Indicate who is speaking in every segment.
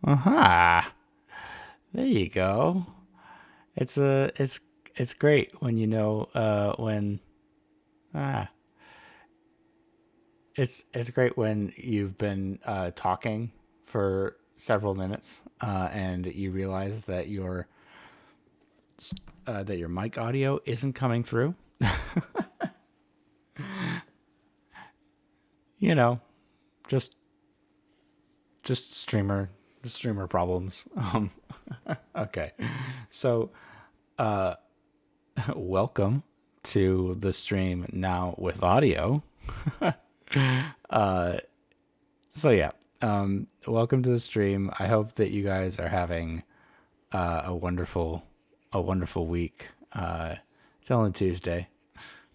Speaker 1: Aha! There you go. It's great when you know when ah it's great when you've been talking for several minutes and you realize that your mic audio isn't coming through. You know, just just streamer streamer problems. Okay, so welcome to the stream now with audio. So yeah, welcome to the stream. I hope that you guys are having a wonderful week. It's only Tuesday,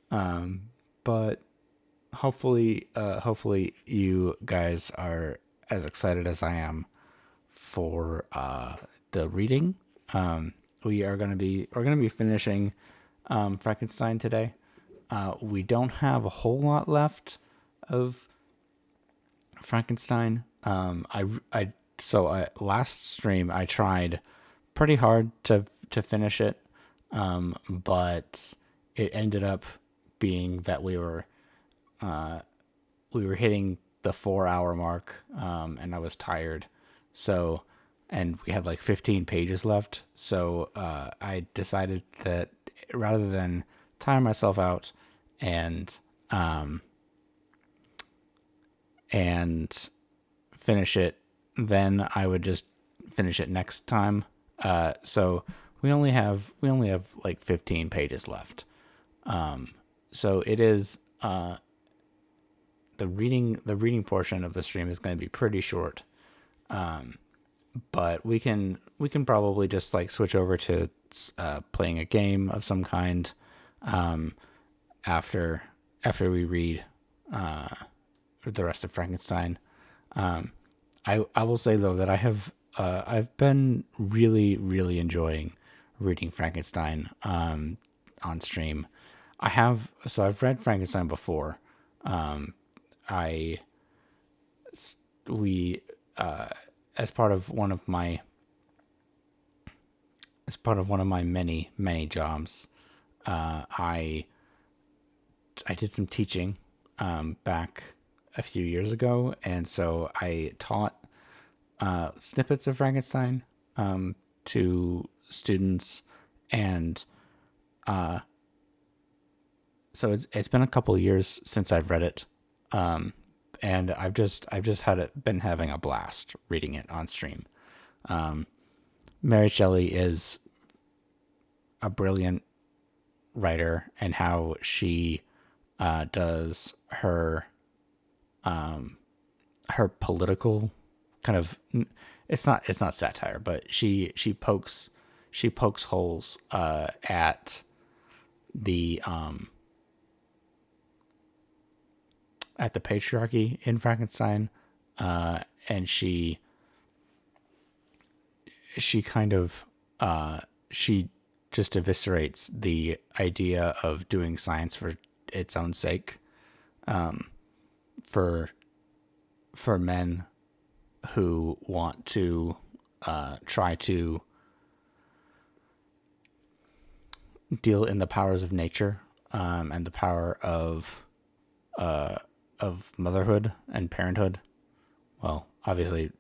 Speaker 1: but hopefully you guys are as excited as I am for the reading. We're gonna be finishing Frankenstein today. We don't have a whole lot left of Frankenstein. Last stream I tried pretty hard to finish it, but it ended up being that we were hitting the 4 hour mark, and I was tired. So, and we had like 15 pages left. So I decided that rather than tire myself out and um, and finish it, then I would just finish it next time. So we only have like 15 pages left. So it is the reading portion of the stream is going to be pretty short. But we can probably just like switch over to playing a game of some kind after we read the rest of Frankenstein. I will say though that I've been really enjoying reading Frankenstein on stream. I've read Frankenstein before. I we as part of one of my many jobs, I did some teaching back a few years ago, and so I taught snippets of Frankenstein to students, and so it's been a couple of years since I've read it, and I've just been having a blast reading it on stream. Mary Shelley is a brilliant writer, and how she does her political kind of, it's not satire, but she pokes holes the at the patriarchy in Frankenstein, and she kind of she just eviscerates the idea of doing science for its own sake, for men who want to try to deal in the powers of nature, and the power of motherhood and parenthood. Well, obviously,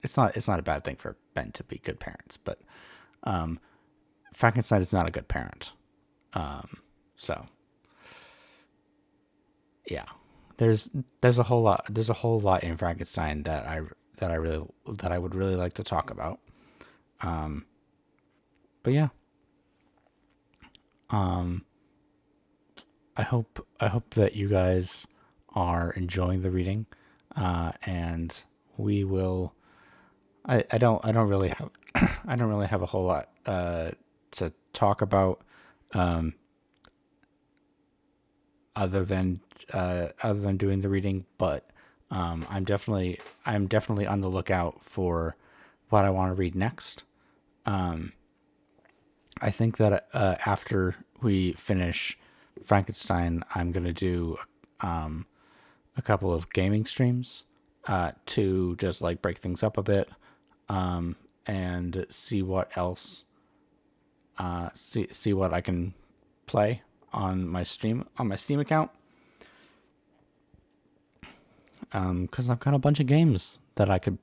Speaker 1: it's not a bad thing for men to be good parents, but Frankenstein is not a good parent. So yeah, there's a whole lot in Frankenstein that I would really like to talk about. But yeah, I hope that you guys are enjoying the reading, and we will. I don't really have I don't really have a whole lot to talk about, other than doing the reading, but I'm definitely on the lookout for what I want to read next. I think that after we finish Frankenstein, I'm gonna do a couple of gaming streams to just like break things up a bit. and see what else, see what I can play on my Steam account. Because I've got a bunch of games that I could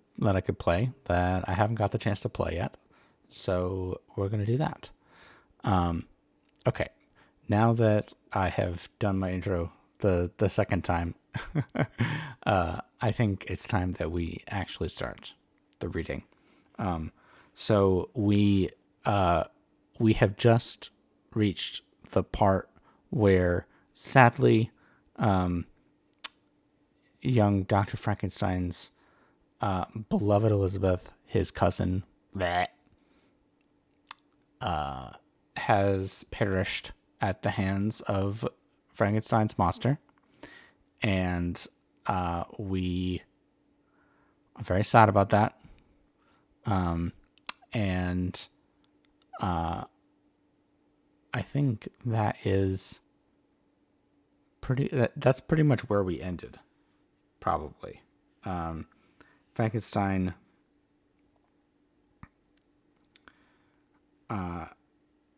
Speaker 1: play that I haven't got the chance to play yet. So we're gonna do that. Okay, now that I have done my intro the second time, I think it's time that we actually start the reading. So we have just reached the part where, sadly, young Dr. Frankenstein's beloved Elizabeth, his cousin, has perished at the hands of Frankenstein's monster. And we are very sad about that. And I think that's pretty much where we ended, probably. Frankenstein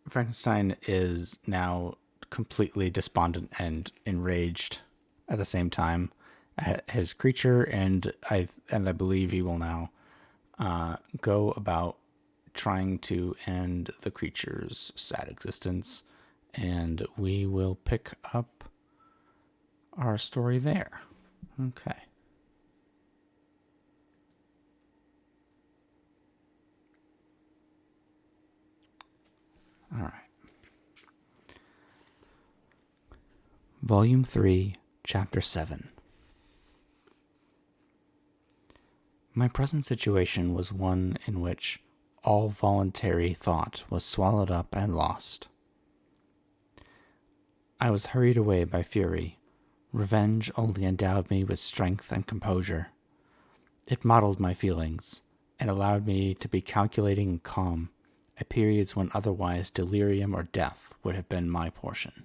Speaker 1: Frankenstein is now completely despondent and enraged at the same time at his creature, and I believe he will now go about trying to end the creature's sad existence, and we will pick up our story there. Okay. All right. Volume 3, Chapter 7. My present situation was one in which all voluntary thought was swallowed up and lost. I was hurried away by fury. Revenge only endowed me with strength and composure. It modeled my feelings, and allowed me to be calculating and calm at periods when otherwise delirium or death would have been my portion.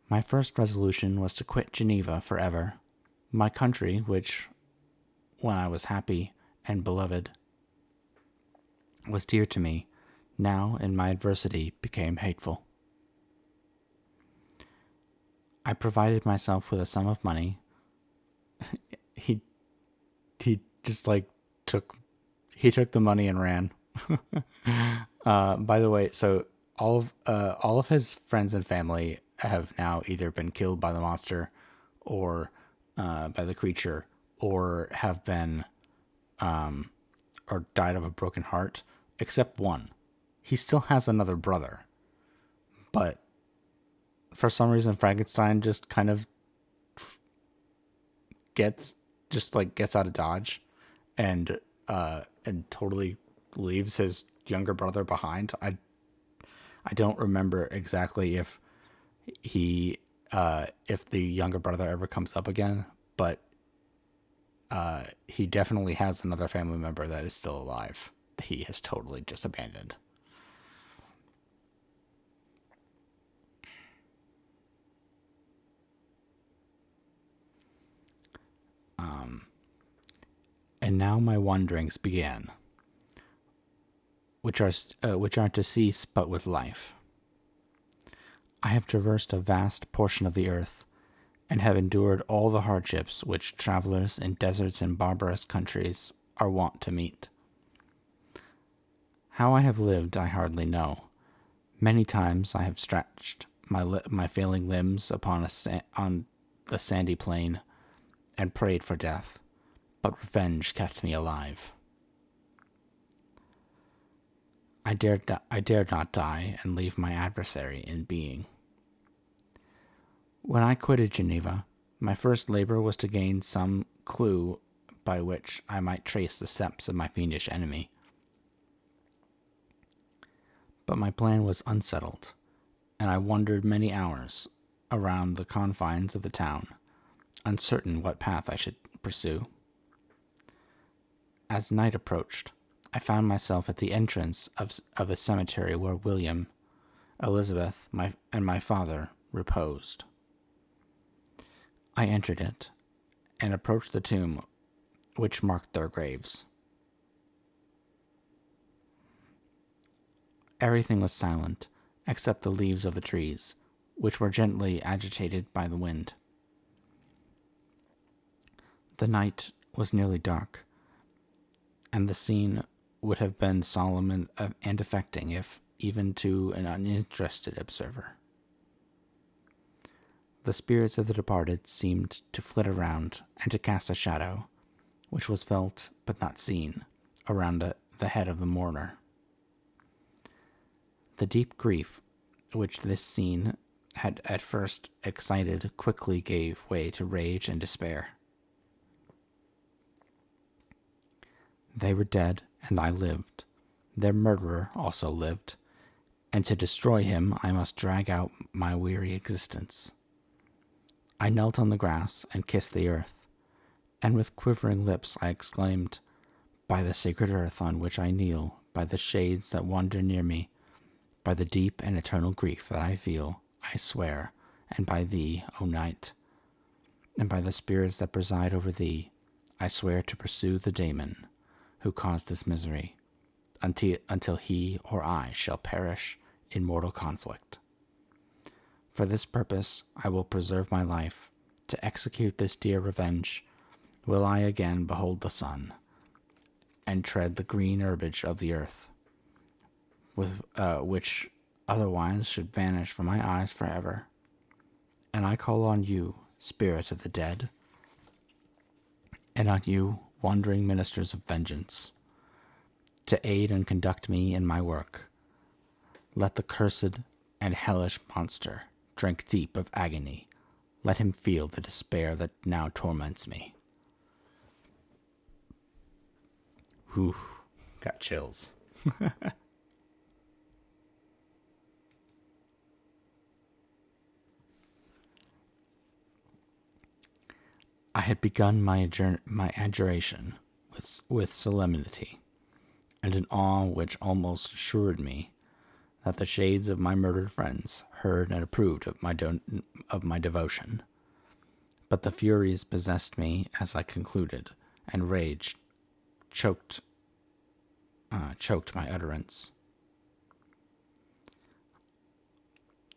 Speaker 1: My first resolution was to quit Geneva forever, my country which, when I was happy and beloved, was dear to me, now in my adversity became hateful. I provided myself with a sum of money. he just took the money and ran. By the way, so all of his friends and family have now either been killed by the monster, or by the creature, or have been or died of a broken heart, except one. He still has another brother, but for some reason Frankenstein just kind of gets out of Dodge, and totally leaves his younger brother behind. I don't remember exactly if the younger brother ever comes up again, but he definitely has another family member that is still alive that he has totally just abandoned. And now my wanderings began, which are to cease but with life. I have traversed a vast portion of the earth, and have endured all the hardships which travelers in deserts and barbarous countries are wont to meet. How I have lived I hardly know. Many times I have stretched my failing limbs upon on the sandy plain, and prayed for death, but revenge kept me alive. I dared not die and leave my adversary in being. When I quitted Geneva, my first labor was to gain some clue by which I might trace the steps of my fiendish enemy. But my plan was unsettled, and I wandered many hours around the confines of the town, uncertain what path I should pursue. As night approached, I found myself at the entrance of a cemetery where William, Elizabeth, and my father reposed. I entered it, and approached the tomb which marked their graves. Everything was silent, except the leaves of the trees, which were gently agitated by the wind. The night was nearly dark, and the scene would have been solemn and affecting if even to an uninterested observer. The spirits of the departed seemed to flit around and to cast a shadow, which was felt but not seen, around the head of the mourner. The deep grief which this scene had at first excited quickly gave way to rage and despair. They were dead, and I lived. Their murderer also lived, and to destroy him I must drag out my weary existence. I knelt on the grass and kissed the earth, and with quivering lips I exclaimed, "By the sacred earth on which I kneel, by the shades that wander near me, by the deep and eternal grief that I feel, I swear, and by thee, O night, and by the spirits that preside over thee, I swear to pursue the daemon who caused this misery, until he or I shall perish in mortal conflict. For this purpose I will preserve my life. To execute this dear revenge will I again behold the sun, and tread the green herbage of the earth, which otherwise should vanish from my eyes forever. And I call on you, spirits of the dead, and on you, wandering ministers of vengeance, to aid and conduct me in my work. Let the cursed and hellish monster drink deep of agony. Let him feel the despair that now torments me." Whew, got chills. I had begun my adjuration with solemnity, and an awe which almost assured me that the shades of my murdered friends heard and approved of my devotion. But the furies possessed me as I concluded, and rage choked my utterance.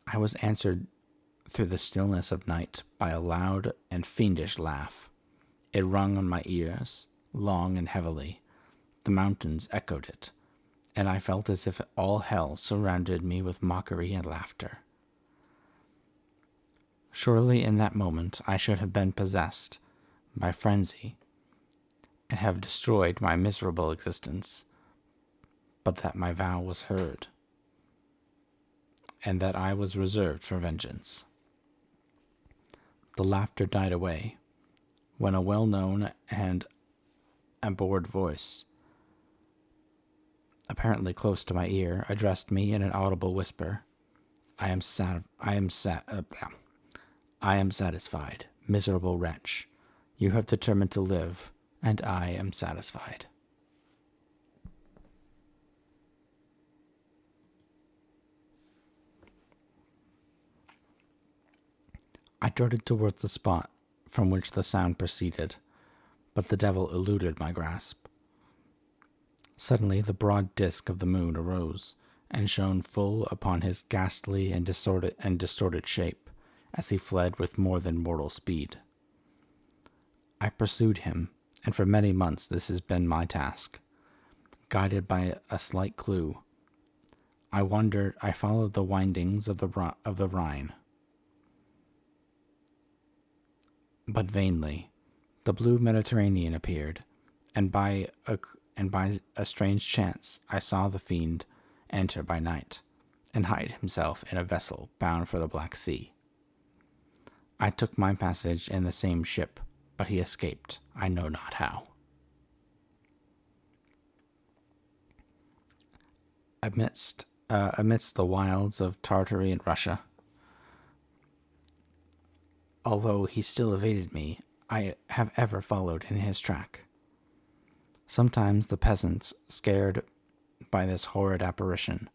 Speaker 1: I was answered through the stillness of night by a loud and fiendish laugh. It rung on my ears, long and heavily. The mountains echoed it, and I felt as if all hell surrounded me with mockery and laughter. Surely in that moment I should have been possessed by frenzy and have destroyed my miserable existence, but that my vow was heard, and that I was reserved for vengeance. The laughter died away, when a well-known and abhorred voice, apparently close to my ear, addressed me in an audible whisper. I am satisfied, miserable wretch. You have determined to live, and I am satisfied." I darted towards the spot from which the sound proceeded, but the devil eluded my grasp. Suddenly the broad disk of the moon arose and shone full upon his ghastly and distorted shape as he fled with more than mortal speed. I pursued him, and for many months this has been my task. Guided by a slight clue, I followed the windings of the Rhine. But vainly. The blue Mediterranean appeared, and by a strange chance I saw the fiend enter by night, and hide himself in a vessel bound for the Black Sea. I took my passage in the same ship, but he escaped, I know not how. Amidst the wilds of Tartary and Russia, although he still evaded me, I have ever followed in his track. Sometimes the peasants, scared by this horrid apparition,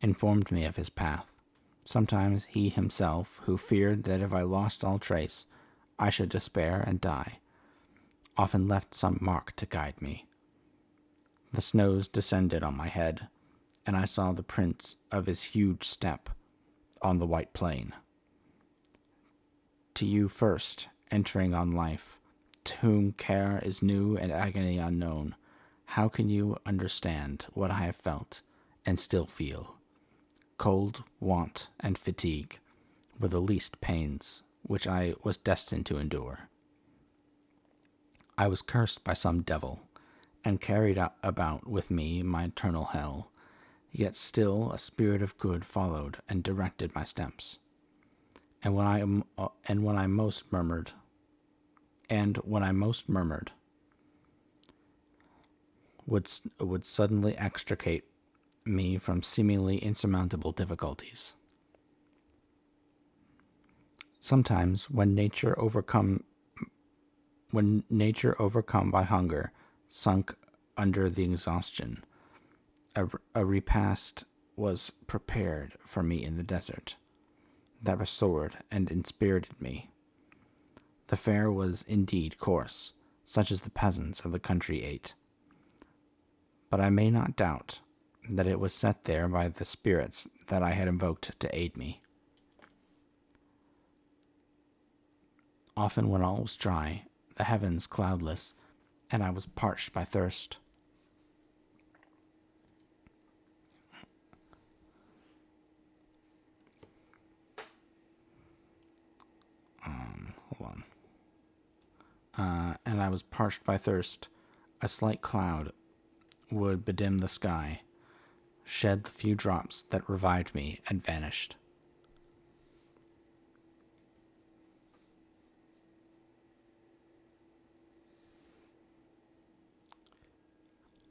Speaker 1: informed me of his path. Sometimes he himself, who feared that if I lost all trace, I should despair and die, often left some mark to guide me. The snows descended on my head, and I saw the prints of his huge step on the white plain. To you first, entering on life, to whom care is new and agony unknown, how can you understand what I have felt and still feel? Cold, want, and fatigue were the least pains which I was destined to endure. I was cursed by some devil, and carried about with me my eternal hell, yet still a spirit of good followed and directed my steps. And when I most murmured, would suddenly extricate me from seemingly insurmountable difficulties. Sometimes, when nature overcome by hunger, sunk under the exhaustion, a repast was prepared for me in the desert that restored and inspirited me. The fare was indeed coarse, such as the peasants of the country ate, but I may not doubt that it was set there by the spirits that I had invoked to aid me. Often when all was dry, the heavens cloudless, and I was parched by thirst, hold on. A slight cloud would bedim the sky, shed the few drops that revived me, and vanished.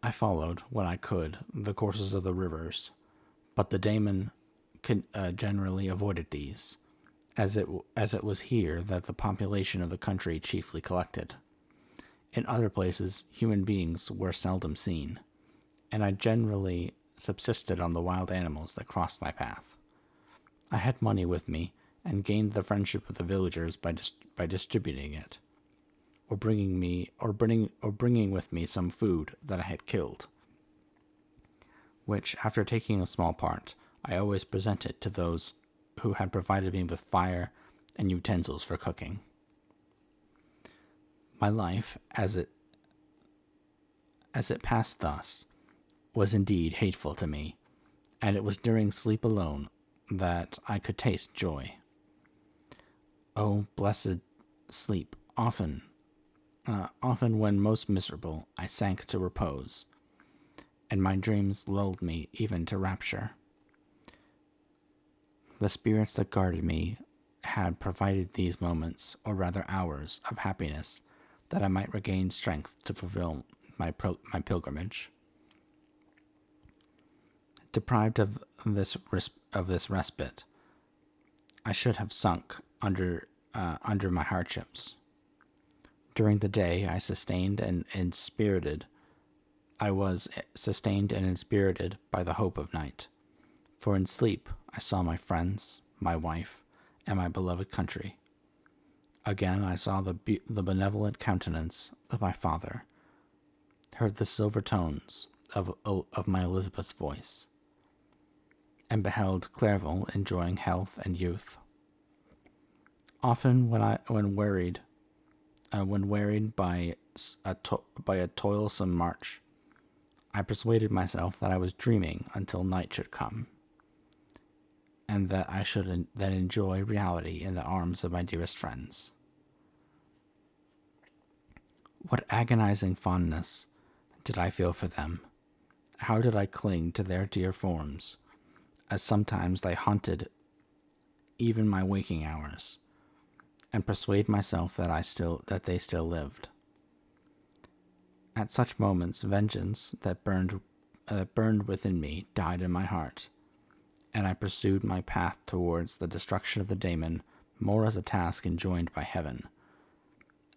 Speaker 1: I followed, when I could, the courses of the rivers, but the daemon generally avoided these, as it was here that the population of the country chiefly collected. In other places, human beings were seldom seen, and I generally subsisted on the wild animals that crossed my path. I had money with me, and gained the friendship of the villagers by distributing it, or bringing with me some food that I had killed, which, after taking a small part, I always presented to those who had provided me with fire and utensils for cooking. My life, as it passed thus, was indeed hateful to me, and it was during sleep alone that I could taste joy. Oh, blessed sleep! Often when most miserable, I sank to repose, and my dreams lulled me even to rapture. The spirits that guarded me had provided these moments, or rather hours, of happiness, that I might regain strength to fulfill my pilgrimage. Deprived of this respite, I should have sunk under my hardships. During the day, I was sustained and inspirited by the hope of night. For in sleep I saw my friends, my wife, and my beloved country. Again I saw the benevolent countenance of my father, heard the silver tones of my Elizabeth's voice, and beheld Clerval enjoying health and youth. Often when wearied by a toilsome march, I persuaded myself that I was dreaming until night should come, and that I should then enjoy reality in the arms of my dearest friends. What agonizing fondness did I feel for them? How did I cling to their dear forms, as sometimes they haunted even my waking hours, and persuade myself that they still lived. At such moments, vengeance that burned within me died in my heart, and I pursued my path towards the destruction of the daemon more as a task enjoined by heaven,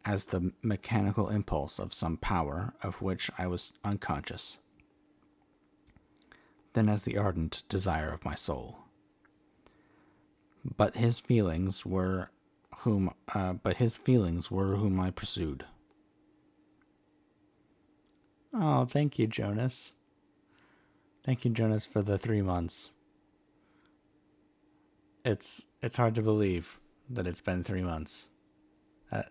Speaker 1: as the mechanical impulse of some power of which I was unconscious, than as the ardent desire of my soul. But his feelings were whom I pursued. Oh, thank you, Jonas. Thank you, Jonas, for the 3 months. It's hard to believe that it's been 3 months. Uh,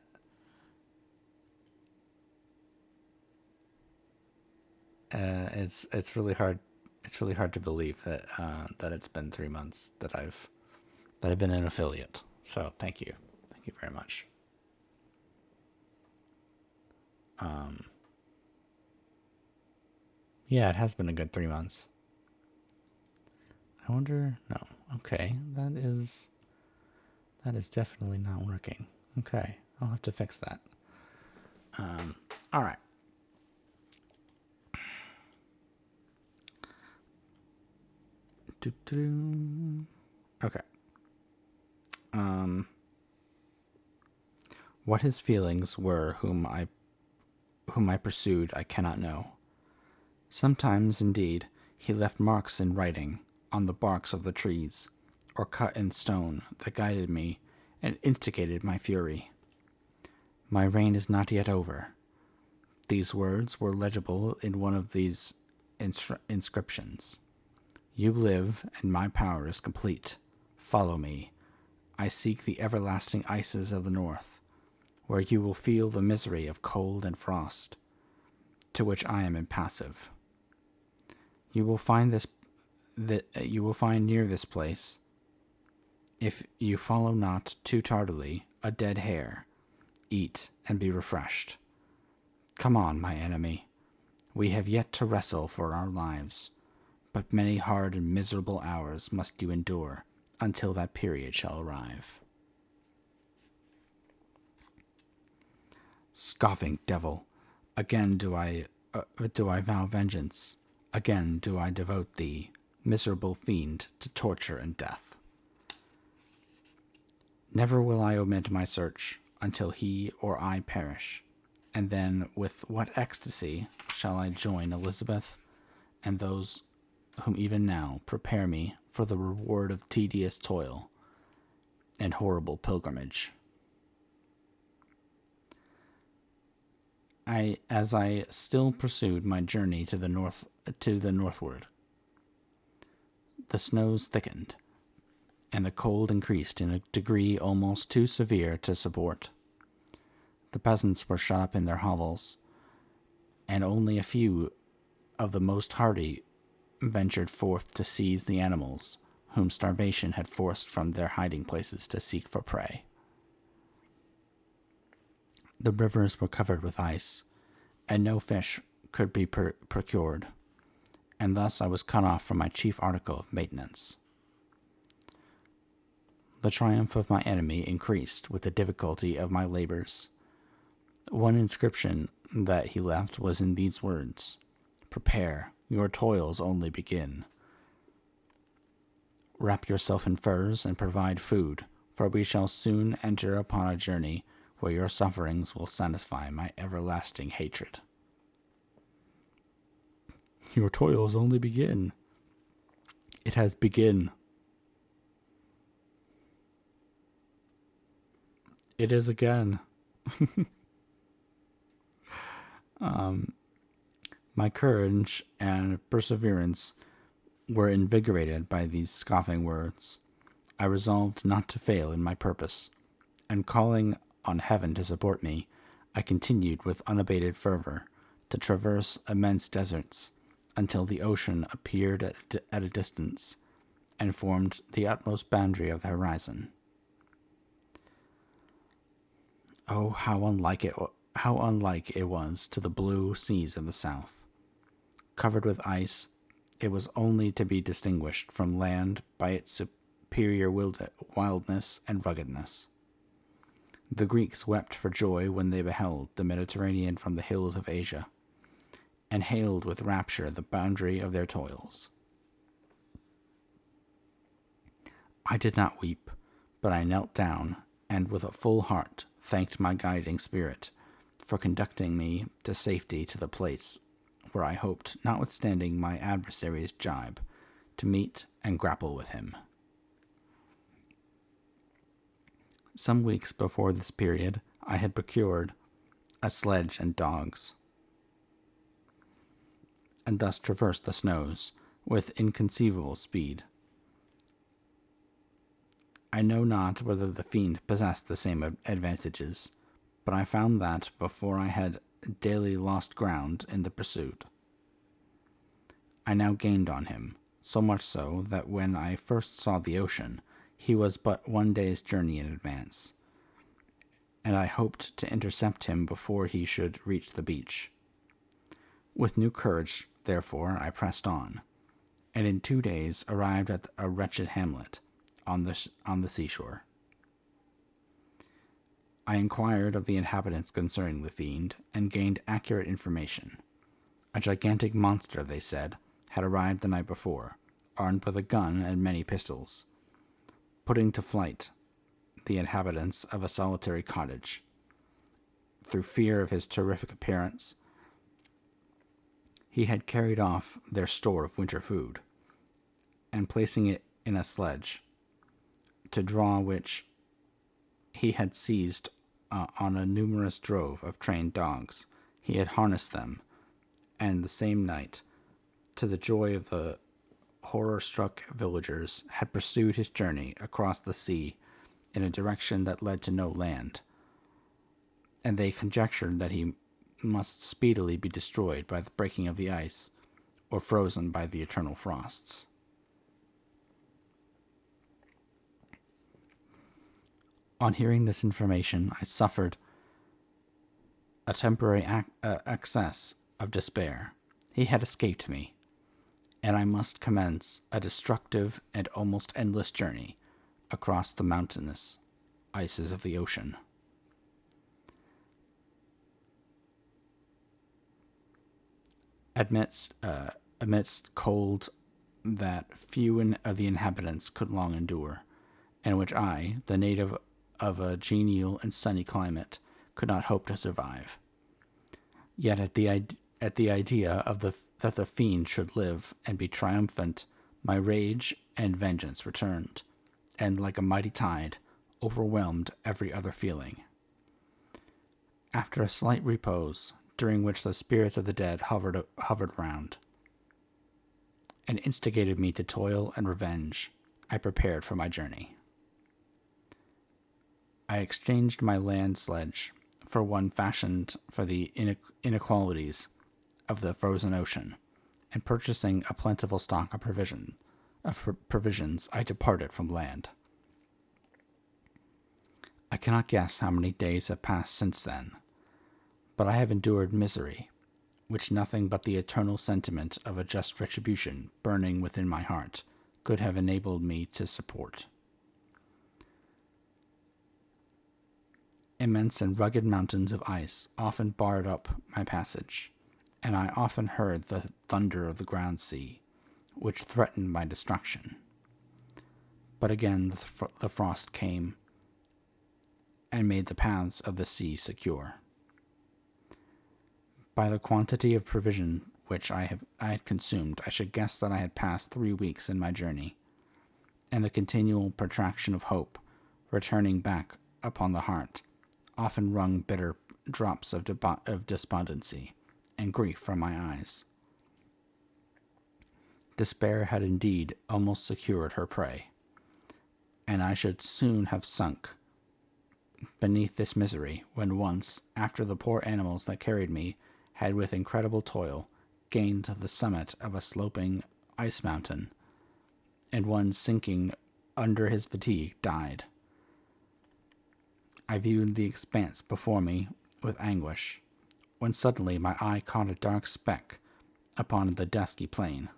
Speaker 1: it's really hard. It's really hard to believe that it's been 3 months that I've been an affiliate. So thank you very much. Yeah, it has been a good 3 months. I wonder. No, okay, that is definitely not working. Okay, I'll have to fix that. All right. Okay. Um, what his feelings were, whom I pursued, I cannot know. Sometimes, indeed, he left marks in writing on the barks of the trees, or cut in stone that guided me and instigated my fury. My reign is not yet over. These words were legible in one of these inscriptions. You live, and my power is complete. Follow me. I seek the everlasting ices of the north, where you will feel the misery of cold and frost, to which I am impassive. You will find near this place, if you follow not too tardily, a dead hare. Eat and be refreshed. Come on, my enemy. We have yet to wrestle for our lives, but many hard and miserable hours must you endure until that period shall arrive. Scoffing devil, again do I vow vengeance. Again do I devote thee, miserable fiend, to torture and death. Never will I omit my search until he or I perish, and then with what ecstasy shall I join Elizabeth and those whom even now prepare me for the reward of tedious toil and horrible pilgrimage. As I still pursued my journey to the northward, the snows thickened, and the cold increased in a degree almost too severe to support. The peasants were shut up in their hovels, and only a few of the most hardy ventured forth to seize the animals whom starvation had forced from their hiding places to seek for prey. The rivers were covered with ice, and no fish could be procured, and thus I was cut off from my chief article of maintenance. The triumph of my enemy increased with the difficulty of my labors. One inscription that he left was in these words: Prepare, your toils only begin. Wrap yourself in furs and provide food, for we shall soon enter upon a journey where your sufferings will satisfy my everlasting hatred. Your toils only begin. It has begun. It is again. My courage and perseverance were invigorated by these scoffing words. I resolved not to fail in my purpose, and calling on heaven to support me, I continued with unabated fervor to traverse immense deserts until the ocean appeared at a distance and formed the utmost boundary of the horizon. Oh, how unlike it was to the blue seas of the south. Covered with ice, it was only to be distinguished from land by its superior wildness and ruggedness. The Greeks wept for joy when they beheld the Mediterranean from the hills of Asia, and hailed with rapture the boundary of their toils. I did not weep, but I knelt down, and with a full heart thanked my guiding spirit for conducting me to safety to the place where I hoped, notwithstanding my adversary's jibe, to meet and grapple with him. Some weeks before this period, I had procured a sledge and dogs, and thus traversed the snows, with inconceivable speed. I know not whether the fiend possessed the same advantages, but I found that before I had daily lost ground in the pursuit. I now gained on him, so much so that when I first saw the ocean, he was but 1 day's journey in advance, and I hoped to intercept him before he should reach the beach. With new courage, therefore, I pressed on, and in 2 days arrived at a wretched hamlet on the seashore. I inquired of the inhabitants concerning the fiend, and gained accurate information. A gigantic monster, they said, had arrived the night before, armed with a gun and many pistols, putting to flight the inhabitants of a solitary cottage. Through fear of his terrific appearance, he had carried off their store of winter food, and placing it in a sledge, to draw which he had seized on a numerous drove of trained dogs. He had harnessed them, and the same night, to the joy of the horror-struck villagers, had pursued his journey across the sea in a direction that led to no land, and they conjectured that he must speedily be destroyed by the breaking of the ice, or frozen by the eternal frosts. On hearing this information, I suffered a temporary access of despair. He had escaped me, and I must commence a destructive and almost endless journey across the mountainous ices of the ocean. Amidst cold that few of the inhabitants could long endure, and which I, the native of a genial and sunny climate, could not hope to survive. Yet at the idea of that the fiend should live and be triumphant, my rage and vengeance returned, and like a mighty tide, overwhelmed every other feeling. After a slight repose, during which the spirits of the dead hovered round, and instigated me to toil and revenge, I prepared for my journey. I exchanged my land sledge for one fashioned for the inequalities of the frozen ocean, and purchasing a plentiful stock of provisions, I departed from land. I cannot guess how many days have passed since then, but I have endured misery, which nothing but the eternal sentiment of a just retribution burning within my heart could have enabled me to support. Immense and rugged mountains of ice often barred up my passage, and I often heard the thunder of the ground sea, which threatened my destruction. But again the frost came and made the paths of the sea secure. By the quantity of provision which I had consumed, I should guess that I had passed 3 weeks in my journey, and the continual protraction of hope, returning back upon the heart, often wrung bitter drops of despondency and grief from my eyes. Despair had indeed almost secured her prey, and I should soon have sunk beneath this misery when once, after the poor animals that carried me had with incredible toil gained the summit of a sloping ice mountain, and one sinking under his fatigue died. I viewed the expanse before me with anguish, when suddenly my eye caught a dark speck upon the dusky plain.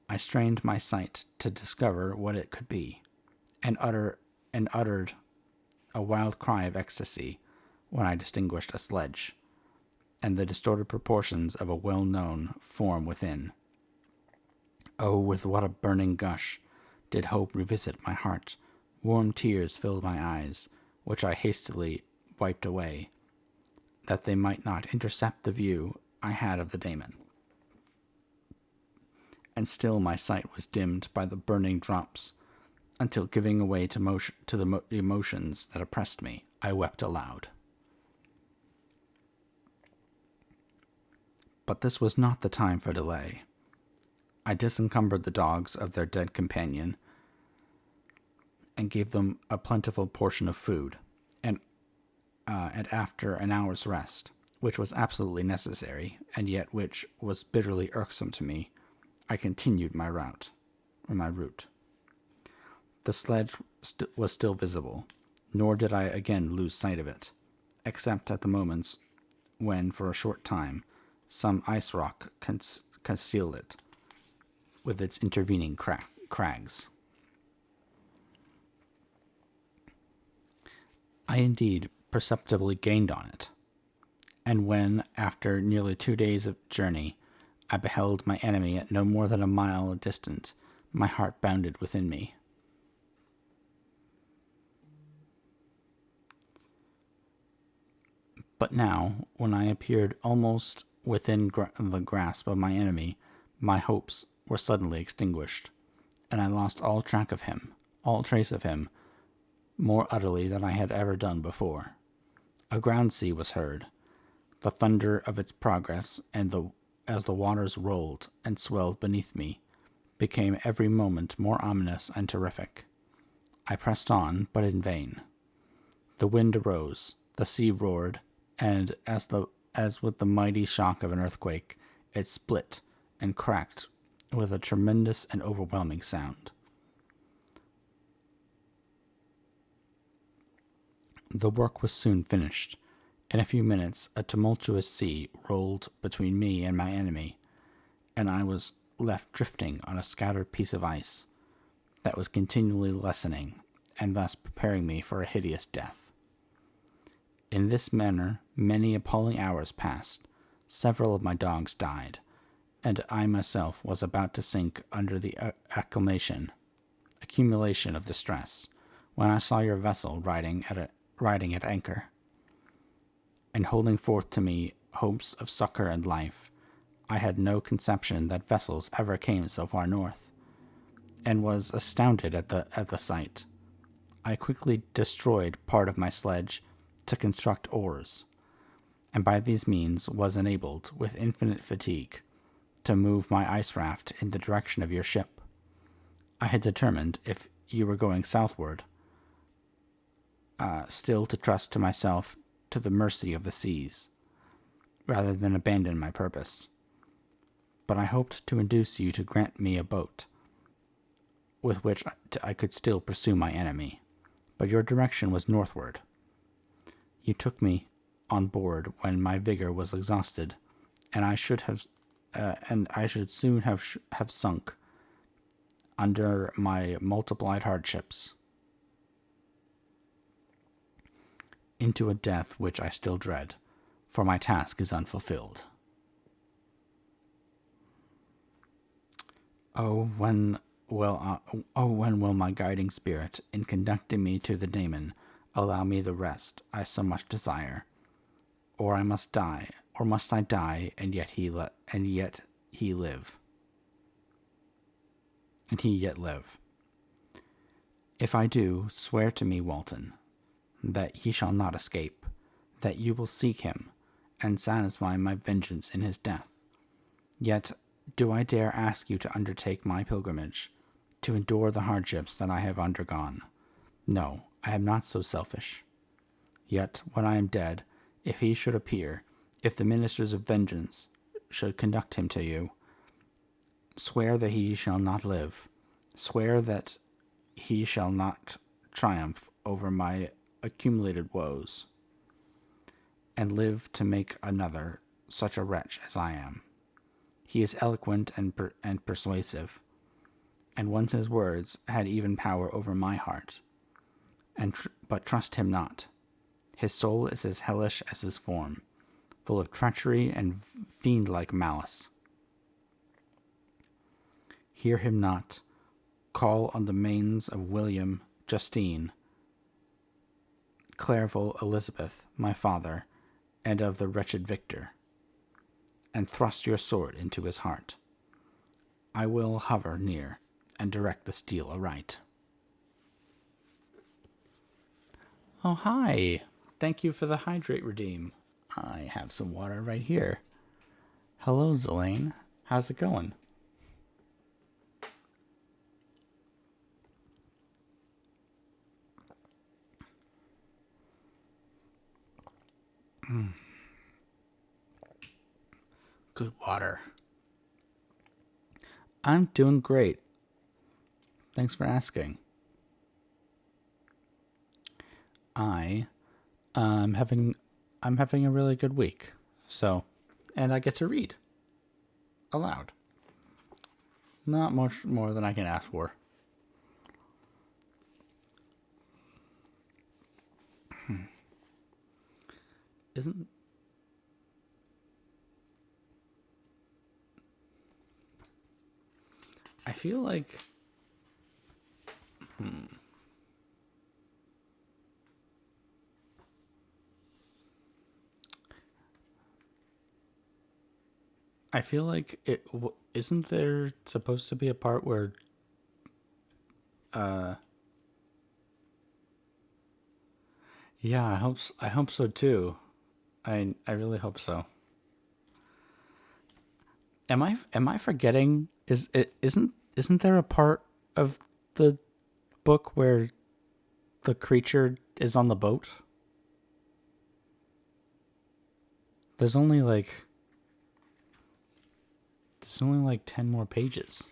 Speaker 1: I strained my sight to discover what it could be, and uttered a wild cry of ecstasy when I distinguished a sledge, and the distorted proportions of a well-known form within. Oh, with what a burning gush did hope revisit my heart! Warm tears filled my eyes, which I hastily wiped away, that they might not intercept the view I had of the daemon. And still my sight was dimmed by the burning drops, until giving way to the emotions that oppressed me, I wept aloud. But this was not the time for delay. I disencumbered the dogs of their dead companion and gave them a plentiful portion of food, and after an hour's rest, which was absolutely necessary, and yet which was bitterly irksome to me, I continued my route. The sledge was still visible, nor did I again lose sight of it, except at the moments when, for a short time, some ice rock concealed it with its intervening crags. I indeed perceptibly gained on it, and when, after nearly 2 days of journey, I beheld my enemy at no more than a mile distant, my heart bounded within me. But now, when I appeared almost within the grasp of my enemy, my hopes were suddenly extinguished, and I lost all track of him, all trace of him, more utterly than I had ever done before. A ground sea was heard, the thunder of its progress, and as the waters rolled and swelled beneath me, became every moment more ominous and terrific. I pressed on, but in vain. The wind arose, the sea roared, and as with the mighty shock of an earthquake, it split and cracked with a tremendous and overwhelming sound. The work was soon finished. In a few minutes, a tumultuous sea rolled between me and my enemy, and I was left drifting on a scattered piece of ice that was continually lessening, and thus preparing me for a hideous death. In this manner, many appalling hours passed. Several of my dogs died, and I myself was about to sink under the accumulation of distress, when I saw your vessel riding at anchor, and holding forth to me hopes of succor and life. I had no conception that vessels ever came so far north, and was astounded at the sight. I quickly destroyed part of my sledge to construct oars, and by these means was enabled, with infinite fatigue, to move my ice raft in the direction of your ship. I had determined, if you were going southward, still to trust to myself to the mercy of the seas, rather than abandon my purpose. But I hoped to induce you to grant me a boat, with which I could still pursue my enemy. But your direction was northward. You took me on board when my vigor was exhausted, and I should soon have sunk under my multiplied hardships into a death which I still dread, for my task is unfulfilled. When will my guiding spirit, in conducting me to the daemon, allow me the rest I so much desire? Or must I die, and yet he live? And he yet live. If I do, swear to me, Walton, that he shall not escape, that you will seek him, and satisfy my vengeance in his death. Yet do I dare ask you to undertake my pilgrimage, to endure the hardships that I have undergone? No, I am not so selfish. Yet, when I am dead, if he should appear, if the ministers of vengeance should conduct him to you, swear that he shall not live. Swear that he shall not triumph over my accumulated woes, and live to make another such a wretch as I am. He is eloquent and persuasive, and once his words had even power over my heart. But trust him not. His soul is as hellish as his form, full of treachery and fiend-like malice. Hear him not. Call on the manes of William, Justine, Clairvaux, Elizabeth, my father, and of the wretched Victor, and thrust your sword into his heart. I will hover near and direct the steel aright. Oh, hi. Thank you for the hydrate redeem. I have some water right here. Hello, Zelaine. How's it going? Good water. I'm doing great. Thanks for asking. I am having a really good week. So, and I get to read aloud. Not much more than I can ask for. Isn't I feel like I feel like isn't there supposed to be a part where uh yeah, I hope so too. I really hope so. Am I forgetting? Isn't there a part of the book where the creature is on the boat? There's only like there's only like 10 more pages.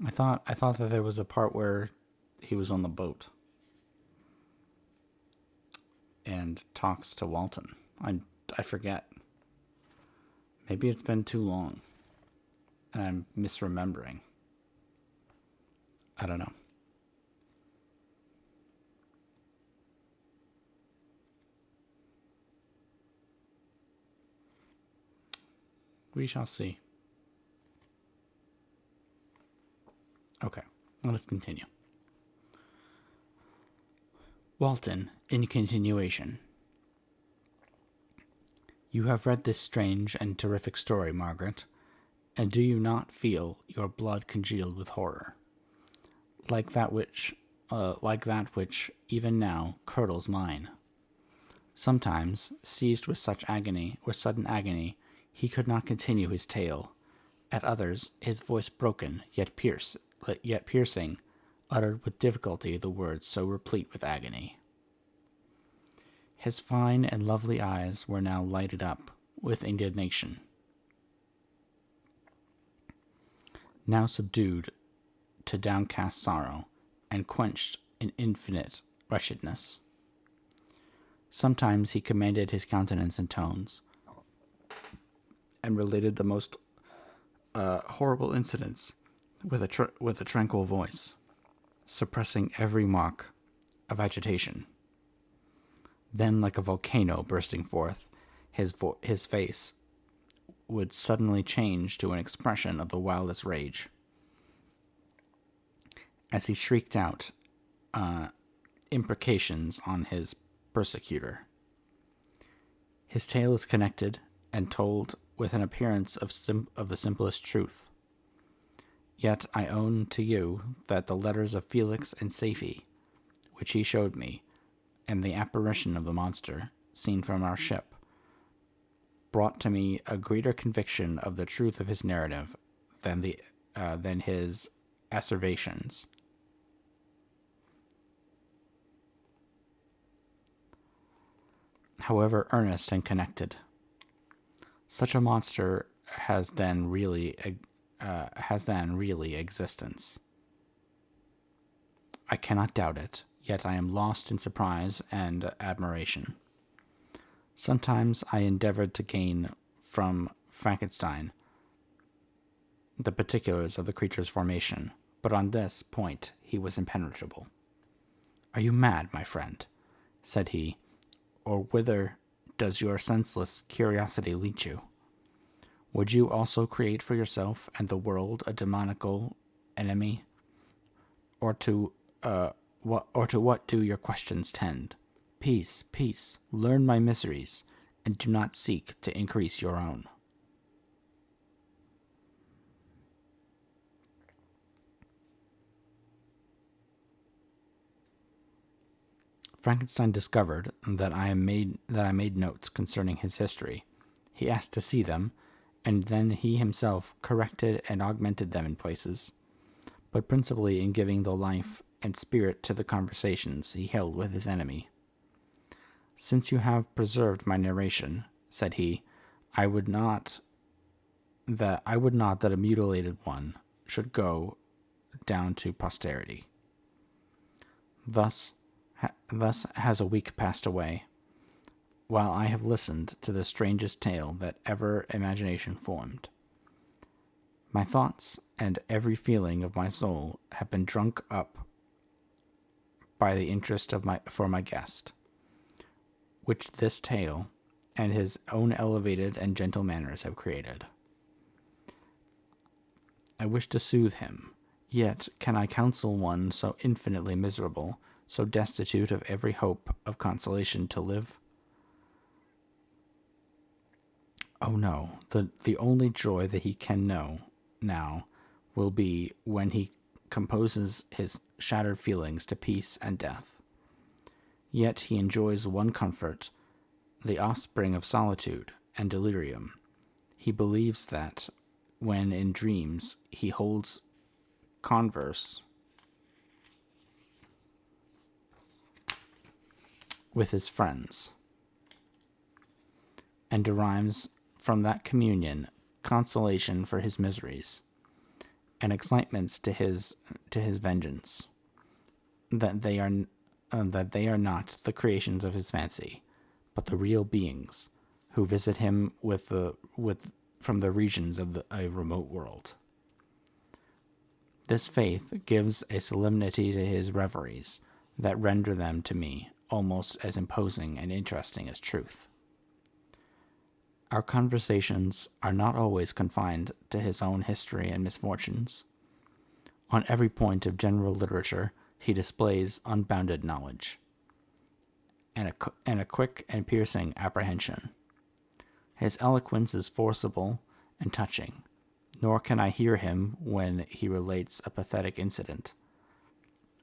Speaker 1: I thought that there was a part where he was on the boat and talks to Walton. I forget. Maybe it's been too long and I'm misremembering. I don't know. We shall see. Okay, let us continue. Walton, in continuation. You have read this strange and terrific story, Margaret, and do you not feel your blood congealed with horror, like that which even now curdles mine? Sometimes, seized with such agony, with sudden agony, he could not continue his tale. At others, his voice broken, yet piercing, uttered with difficulty the words so replete with agony. His fine and lovely eyes were now lighted up with indignation, now subdued to downcast sorrow, and quenched in infinite wretchedness. Sometimes he commanded his countenance and tones, and related the most horrible incidents with a tranquil voice, suppressing every mark of agitation. Then, like a volcano bursting forth, his face would suddenly change to an expression of the wildest rage, as he shrieked out imprecations on his persecutor. His tale is connected and told with an appearance of the simplest truth. Yet I own to you that the letters of Felix and Safie, which he showed me, and the apparition of the monster, seen from our ship, brought to me a greater conviction of the truth of his narrative than his asseverations. However earnest and connected, such a monster has then really existence. I cannot doubt it, yet I am lost in surprise and admiration. Sometimes I endeavored to gain from Frankenstein the particulars of the creature's formation, but on this point he was impenetrable. Are you mad, my friend? Said he, or whither does your senseless curiosity lead you? Would you also create for yourself and the world a demoniacal enemy? Or to what do your questions tend? Peace, peace, learn my miseries, and do not seek to increase your own. Frankenstein discovered that I made notes concerning his history. He asked to see them, and then he himself corrected and augmented them in places, but principally in giving the life and spirit to the conversations he held with his enemy. Since you have preserved my narration, said he, I would not that a mutilated one should go down to posterity. Thus has a week passed away, while I have listened to the strangest tale that ever imagination formed. My thoughts and every feeling of my soul have been drunk up by the interest for my guest, which this tale and his own elevated and gentle manners have created. I wish to soothe him, yet can I counsel one so infinitely miserable, so destitute of every hope of consolation to live? Oh no, the only joy that he can know now will be when he composes his shattered feelings to peace and death. Yet he enjoys one comfort, the offspring of solitude and delirium. He believes that when in dreams he holds converse with his friends, and derives from that communion consolation for his miseries, and excitements to his vengeance, that they are not the creations of his fancy, but the real beings who visit him from the regions of a remote world. This faith gives a solemnity to his reveries that render them to me almost as imposing and interesting as truth. Our conversations are not always confined to his own history and misfortunes. On every point of general literature, he displays unbounded knowledge, and a quick and piercing apprehension. His eloquence is forcible and touching, nor can I hear him when he relates a pathetic incident,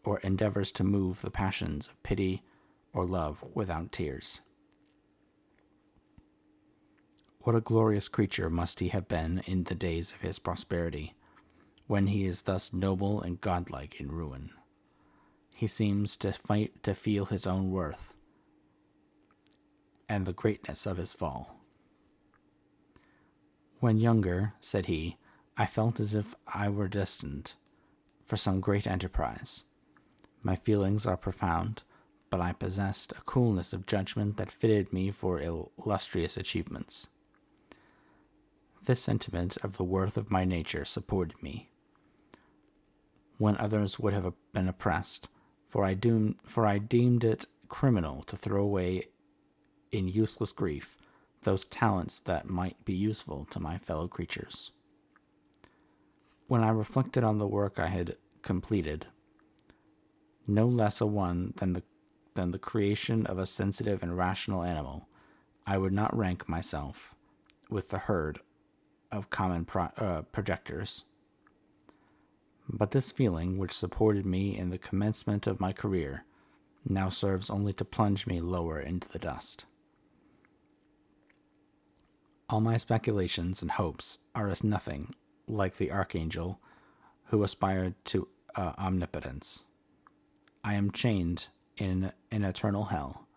Speaker 1: or endeavors to move the passions of pity or love without tears. What a glorious creature must he have been in the days of his prosperity, when he is thus noble and godlike in ruin. He seems to feel his own worth and the greatness of his fall. When younger, said he, I felt as if I were destined for some great enterprise. My feelings are profound, but I possessed a coolness of judgment that fitted me for illustrious achievements. This sentiment of the worth of my nature supported me when others would have been oppressed, for I deemed it criminal to throw away in useless grief those talents that might be useful to my fellow creatures. When I reflected on the work I had completed, no less a one than the creation of a sensitive and rational animal, I would not rank myself with the herd of common projectors. But this feeling, which supported me in the commencement of my career, now serves only to plunge me lower into the dust. All my speculations and hopes are as nothing like the archangel who aspired to omnipotence. I am chained in an eternal hell.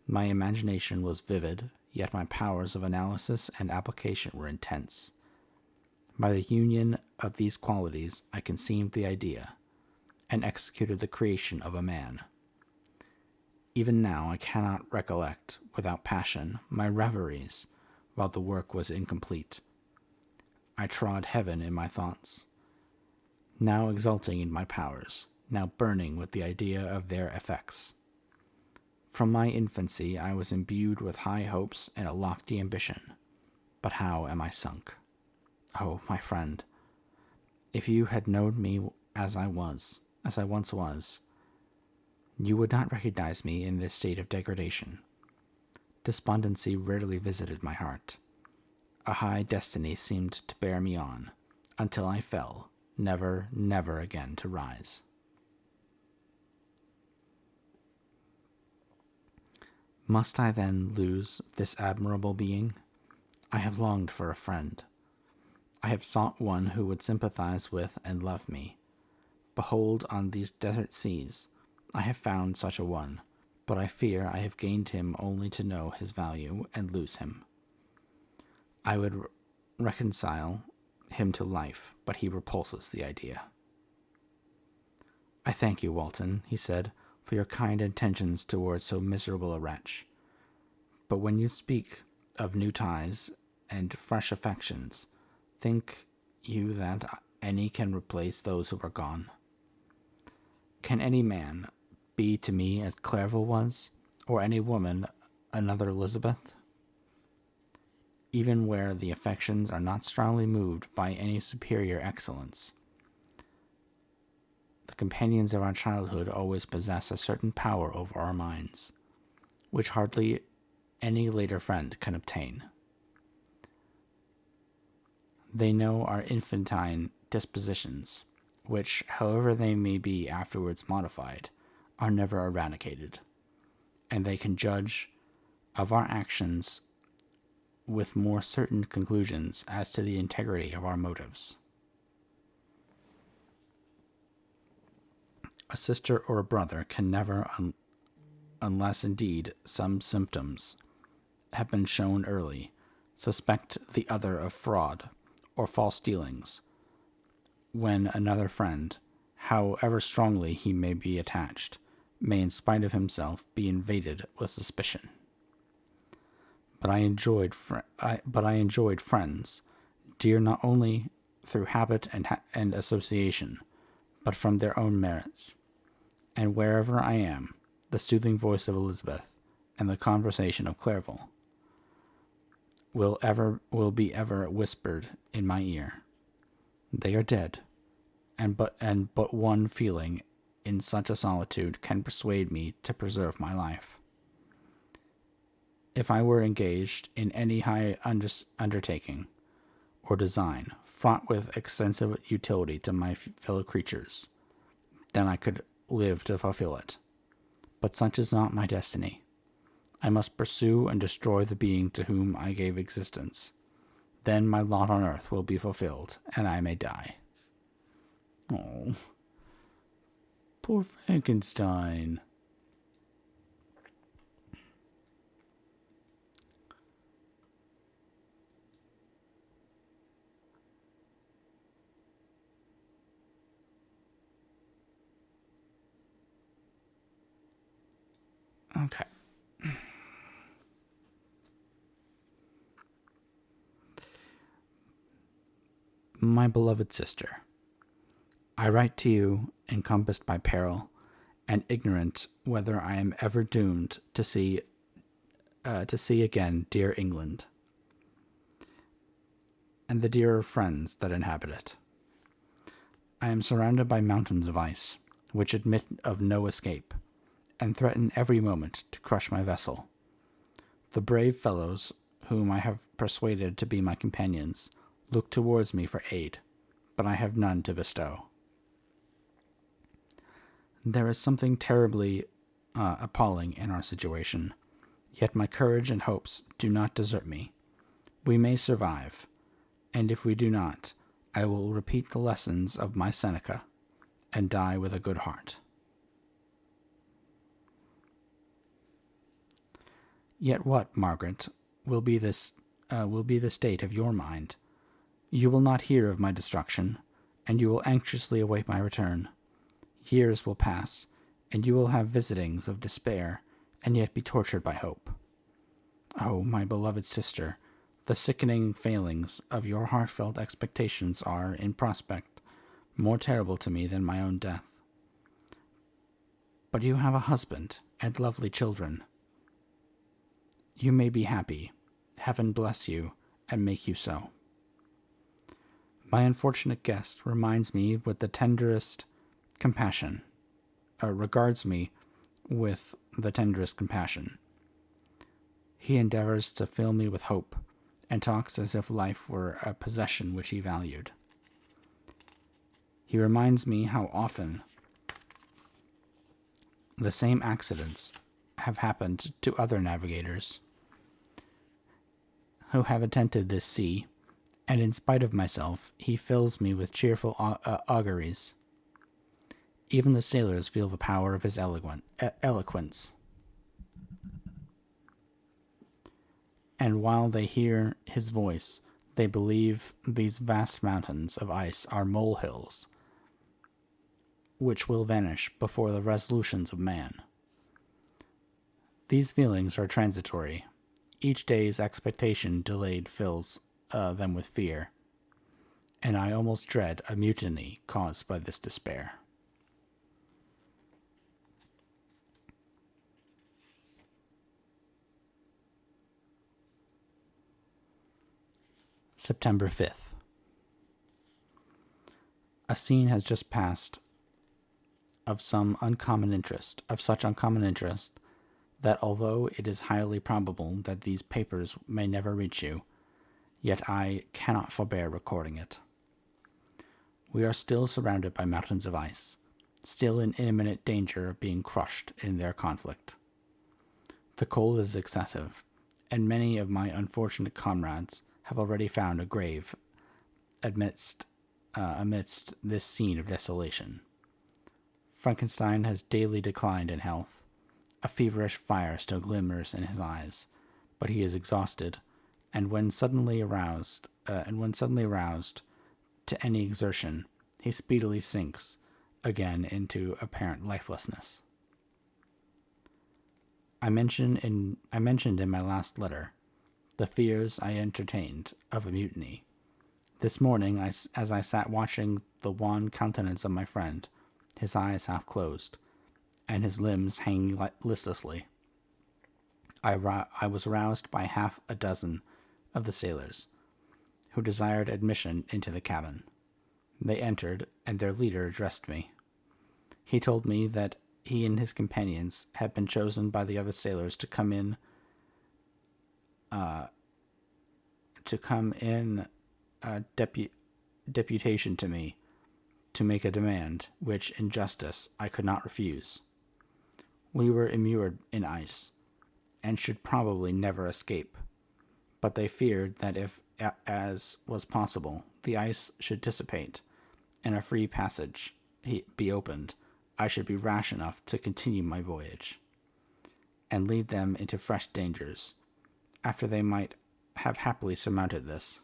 Speaker 1: My imagination was vivid, yet my powers of analysis and application were intense. By the union of these qualities, I conceived the idea and executed the creation of a man. Even now I cannot recollect, without passion, my reveries while the work was incomplete. I trod heaven in my thoughts, now exulting in my powers, now burning with the idea of their effects. From my infancy I was imbued with high hopes and a lofty ambition, but how am I sunk? Oh, my friend, if you had known me as I once was, you would not recognize me in this state of degradation. Despondency rarely visited my heart. A high destiny seemed to bear me on, until I fell, never, never again to rise. Must I then lose this admirable being? I have longed for a friend. I have sought one who would sympathize with and love me. Behold, on these desert seas, I have found such a one, but I fear I have gained him only to know his value and lose him. I would reconcile him to life, but he repulses the idea. I thank you, Walton, he said, for your kind intentions towards so miserable a wretch. But when you speak of new ties and fresh affections, think you that any can replace those who are gone? Can any man be to me as Clerval was, or any woman another Elizabeth? Even where the affections are not strongly moved by any superior excellence, the companions of our childhood always possess a certain power over our minds, which hardly any later friend can obtain. They know our infantine dispositions, which, however they may be afterwards modified, are never eradicated, and they can judge of our actions with more certain conclusions as to the integrity of our motives. A sister or a brother can never, unless indeed some symptoms have been shown early, suspect the other of fraud or false dealings, when another friend, however strongly he may be attached, may in spite of himself be invaded with suspicion. But I enjoyed friends, dear not only through habit and association, but from their own merits. And wherever I am, the soothing voice of Elizabeth and the conversation of Clerval will be ever whispered in my ear. They are dead, and but one feeling in such a solitude can persuade me to preserve my life. If I were engaged in any high undertaking or design fraught with extensive utility to my fellow creatures, then I could live to fulfill it. But such is not my destiny. I must pursue and destroy the being to whom I gave existence. Then my lot on earth will be fulfilled, and I may die. Oh, poor Frankenstein. Okay. My beloved sister, I write to you encompassed by peril, and ignorant whether I am ever doomed to see again dear England, and the dearer friends that inhabit it. I am surrounded by mountains of ice, which admit of no escape, and threaten every moment to crush my vessel. The brave fellows whom I have persuaded to be my companions look towards me for aid, but I have none to bestow. There is something terribly appalling in our situation, yet my courage and hopes do not desert me. We may survive, and if we do not, I will repeat the lessons of my Seneca and die with a good heart. Yet what, Margaret, will be the state of your mind? You will not hear of my destruction, and you will anxiously await my return. Years will pass, and you will have visitings of despair, and yet be tortured by hope. Oh, my beloved sister, the sickening failings of your heartfelt expectations are, in prospect, more terrible to me than my own death. But you have a husband and lovely children. You may be happy. Heaven bless you and make you so. My unfortunate guest reminds me with the tenderest compassion, regards me with the tenderest compassion. He endeavors to fill me with hope, and talks as if life were a possession which he valued. He reminds me how often the same accidents have happened to other navigators who have attempted this sea, and in spite of myself, he fills me with cheerful auguries. Even the sailors feel the power of his eloquence. And while they hear his voice, they believe these vast mountains of ice are molehills, which will vanish before the resolutions of man. These feelings are transitory. Each day's expectation delayed fills them with fear, and I almost dread a mutiny caused by this despair. September 5th. A scene has just passed of such uncommon interest that although it is highly probable that these papers may never reach you, yet I cannot forbear recording it. We are still surrounded by mountains of ice, still in imminent danger of being crushed in their conflict. The cold is excessive, and many of my unfortunate comrades have already found a grave amidst this scene of desolation. Frankenstein has daily declined in health. A feverish fire still glimmers in his eyes, but he is exhausted, and when suddenly aroused to any exertion, he speedily sinks again into apparent lifelessness. I mentioned in my last letter the fears I entertained of a mutiny. This morning, as I sat watching the wan countenance of my friend, his eyes half closed, and his limbs hanging listlessly, I was roused by half a dozen of the sailors, who desired admission into the cabin. They entered, and their leader addressed me. He told me that he and his companions had been chosen by the other sailors to come in deputation to me to make a demand which, in justice, I could not refuse. We were immured in ice, and should probably never escape, but they feared that if, as was possible, the ice should dissipate, and a free passage be opened, I should be rash enough to continue my voyage, and lead them into fresh dangers, after they might have happily surmounted this.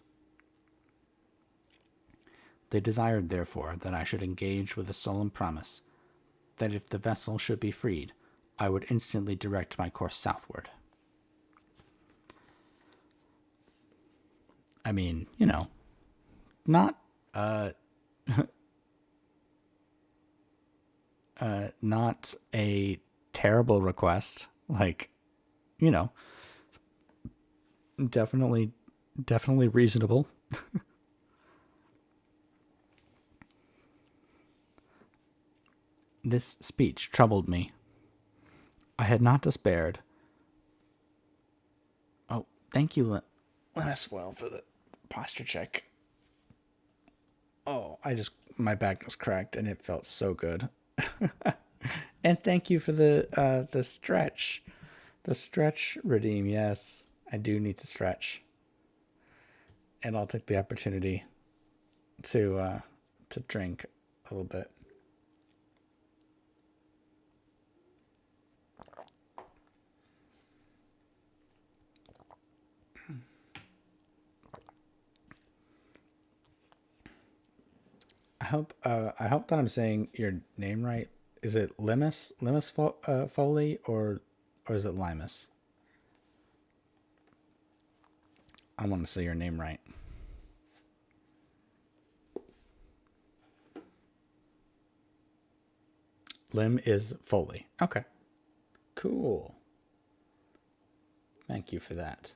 Speaker 1: They desired, therefore, that I should engage with a solemn promise that if the vessel should be freed, I would instantly direct my course southward. I mean, not not a terrible request. Like, definitely reasonable. This speech troubled me. I had not despaired. Oh, thank you, Lenniswell, for the posture check. Oh, my back just cracked and it felt so good. And thank you for the stretch. The stretch redeem, yes. I do need to stretch. And I'll take the opportunity to drink a little bit. I hope that I'm saying your name right. Is it Limus Foley, or is it Limus? I want to say your name right. Lim is Foley. Okay. Cool. Thank you for that.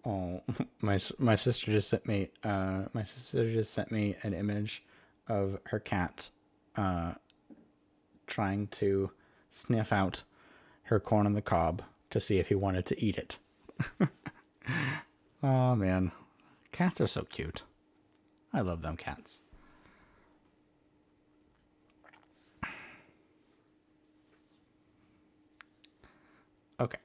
Speaker 1: Oh, my sister just sent me an image of her cat trying to sniff out her corn on the cob to see if he wanted to eat it. Oh man, cats are so cute. I love them cats. Okay.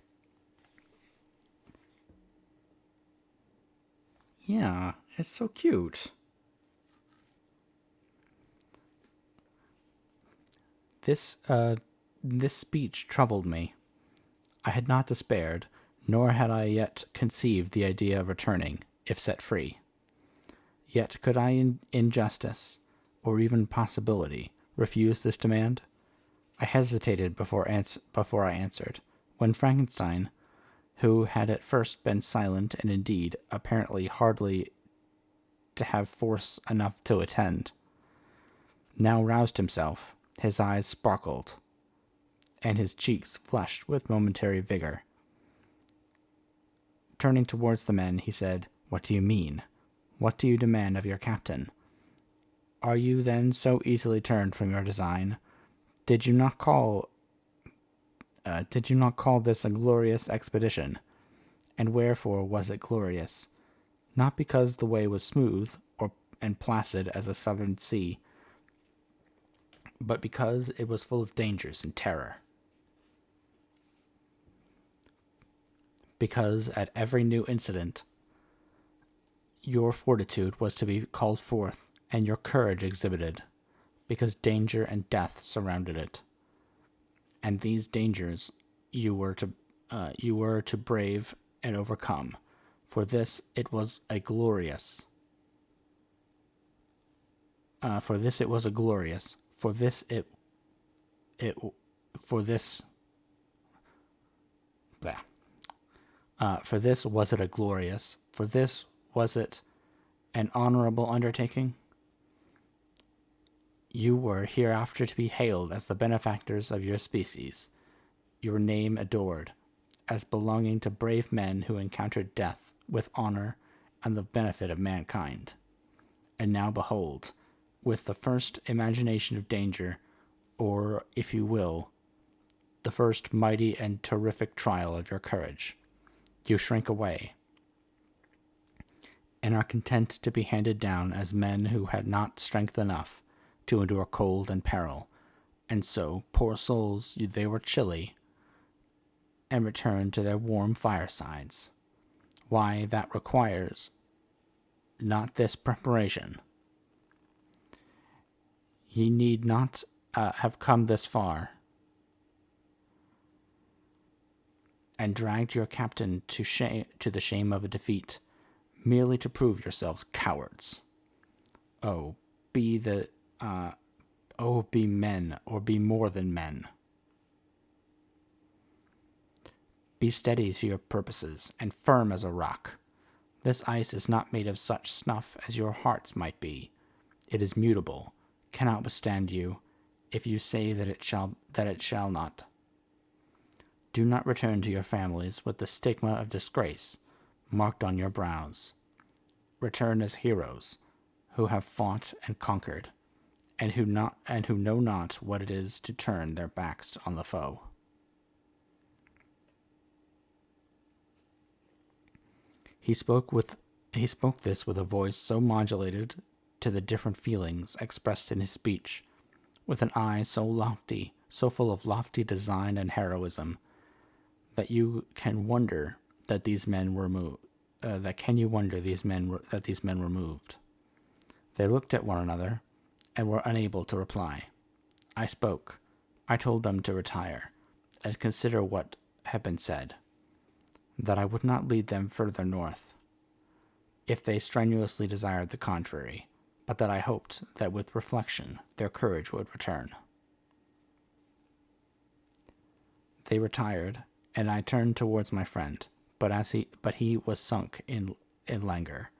Speaker 1: Yeah, it's so cute. This This speech troubled me. I had not despaired, nor had I yet conceived the idea of returning, if set free. Yet could I in justice, or even possibility, refuse this demand? I hesitated before I answered, when Frankenstein, who had at first been silent and indeed apparently hardly to have force enough to attend, now roused himself. His eyes sparkled, and his cheeks flushed with momentary vigor. Turning towards the men, he said, "What do you mean? What do you demand of your captain? Are you then so easily turned from your design? Did you not call this a glorious expedition? And wherefore was it glorious? Not because the way was smooth and placid as a southern sea, but because it was full of dangers and terror. Because at every new incident your fortitude was to be called forth and your courage exhibited, because danger and death surrounded it, and these dangers you were to brave and overcome. For this it was a glorious. For this it was a glorious. For this it. For this. Blah. For this was it a glorious. For this was it an honorable undertaking. You were hereafter to be hailed as the benefactors of your species, your name adored, as belonging to brave men who encountered death with honor and the benefit of mankind. And now behold, with the first imagination of danger, or, if you will, the first mighty and terrific trial of your courage, you shrink away, and are content to be handed down as men who had not strength enough to endure cold and peril, and so, poor souls, they were chilly, and returned to their warm firesides. Why, that requires not this preparation. Ye need not have come this far, and dragged your captain to the shame of a defeat, merely to prove yourselves cowards. Oh, be men, or be more than men. Be steady to your purposes, and firm as a rock. This ice is not made of such snuff as your hearts might be. It is mutable, cannot withstand you, if you say that it shall not. Do not return to your families with the stigma of disgrace marked on your brows. Return as heroes, who have fought and conquered, and who know not what it is to turn their backs on the foe. He spoke this with a voice so modulated to the different feelings expressed in his speech, with an eye so lofty, so full of lofty design and heroism, that you can wonder that these men were moved. That these men were moved. They looked at one another, and were unable to reply. I spoke. I told them to retire, and consider what had been said, that I would not lead them further north, if they strenuously desired the contrary, but that I hoped that with reflection their courage would return. They retired, and I turned towards my friend, but he was sunk in languor,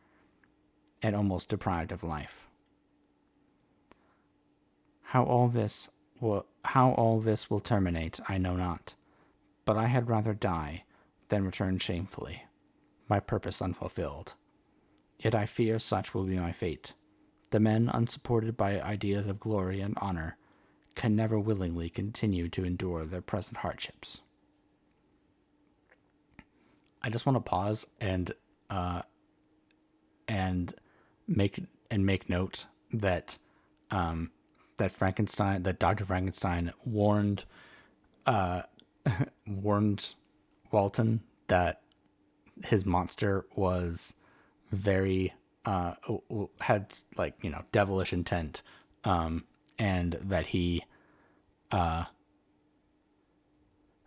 Speaker 1: and almost deprived of life. How all this will terminate, I know not, but I had rather die than return shamefully, my purpose unfulfilled. Yet I fear such will be my fate. The men, unsupported by ideas of glory and honor, can never willingly continue to endure their present hardships. I just want to pause and make note that that Dr. Frankenstein warned Walton that his monster was very had devilish intent, and that he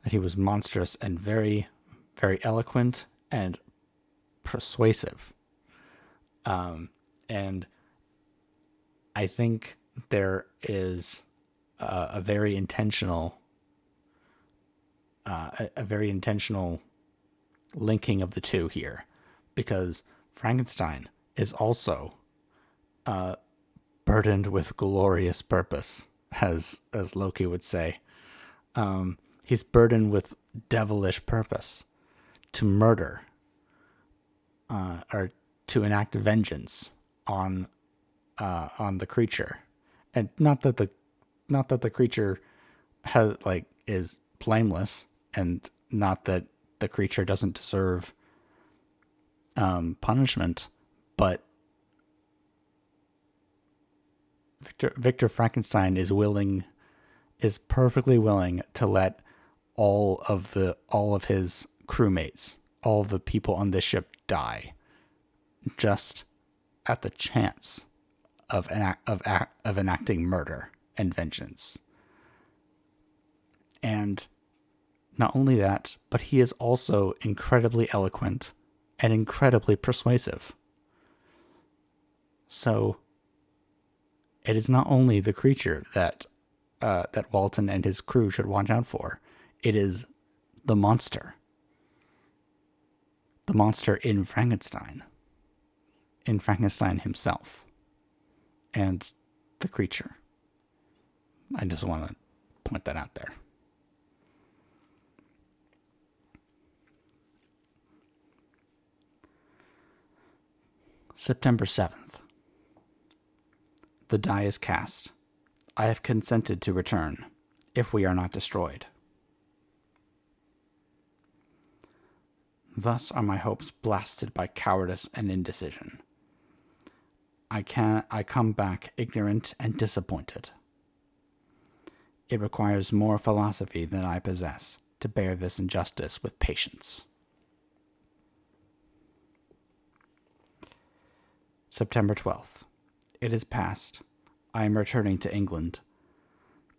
Speaker 1: that he was monstrous and very, very eloquent and persuasive. And I think there is a very intentional, a very intentional linking of the two here, because Frankenstein is also burdened with glorious purpose, as Loki would say. He's burdened with devilish purpose to murder, or to enact vengeance on the creature, and not that the creature is blameless, and not that the creature doesn't deserve punishment, but Victor Frankenstein is perfectly willing to let all of his crewmates, all of the people on this ship die, just at the chance of enacting murder and vengeance. And not only that, but he is also incredibly eloquent and incredibly persuasive. So it is not only the creature that Walton and his crew should watch out for. It is the monster. The monster in Frankenstein himself, and the creature. I just want to point that out there. September 7th. The die is cast. I have consented to return, if we are not destroyed. Thus are my hopes blasted by cowardice and indecision. I come back ignorant and disappointed. It requires more philosophy than I possess to bear this injustice with patience. September 12th. It is past. I am returning to England.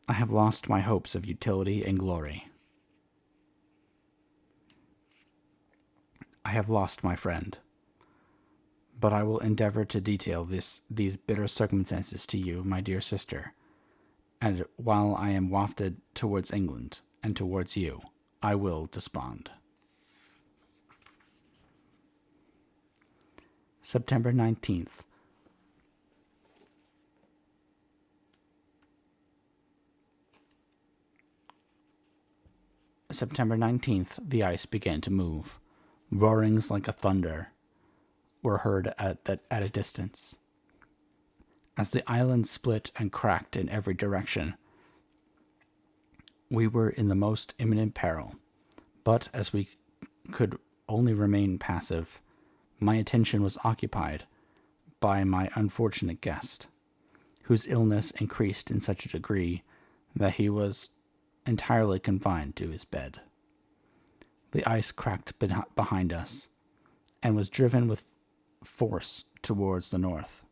Speaker 1: I have lost my hopes of utility and glory. I have lost my friend. But I will endeavor to detail these bitter circumstances to you, my dear sister, and while I am wafted towards England and towards you, I will despond. September 19th. September 19th, the ice began to move. Roarings like a thunder were heard at a distance. As the island split and cracked in every direction, we were in the most imminent peril. But as we could only remain passive, my attention was occupied by my unfortunate guest, whose illness increased in such a degree that he was entirely confined to his bed. The ice cracked behind us, and was driven with force towards the north.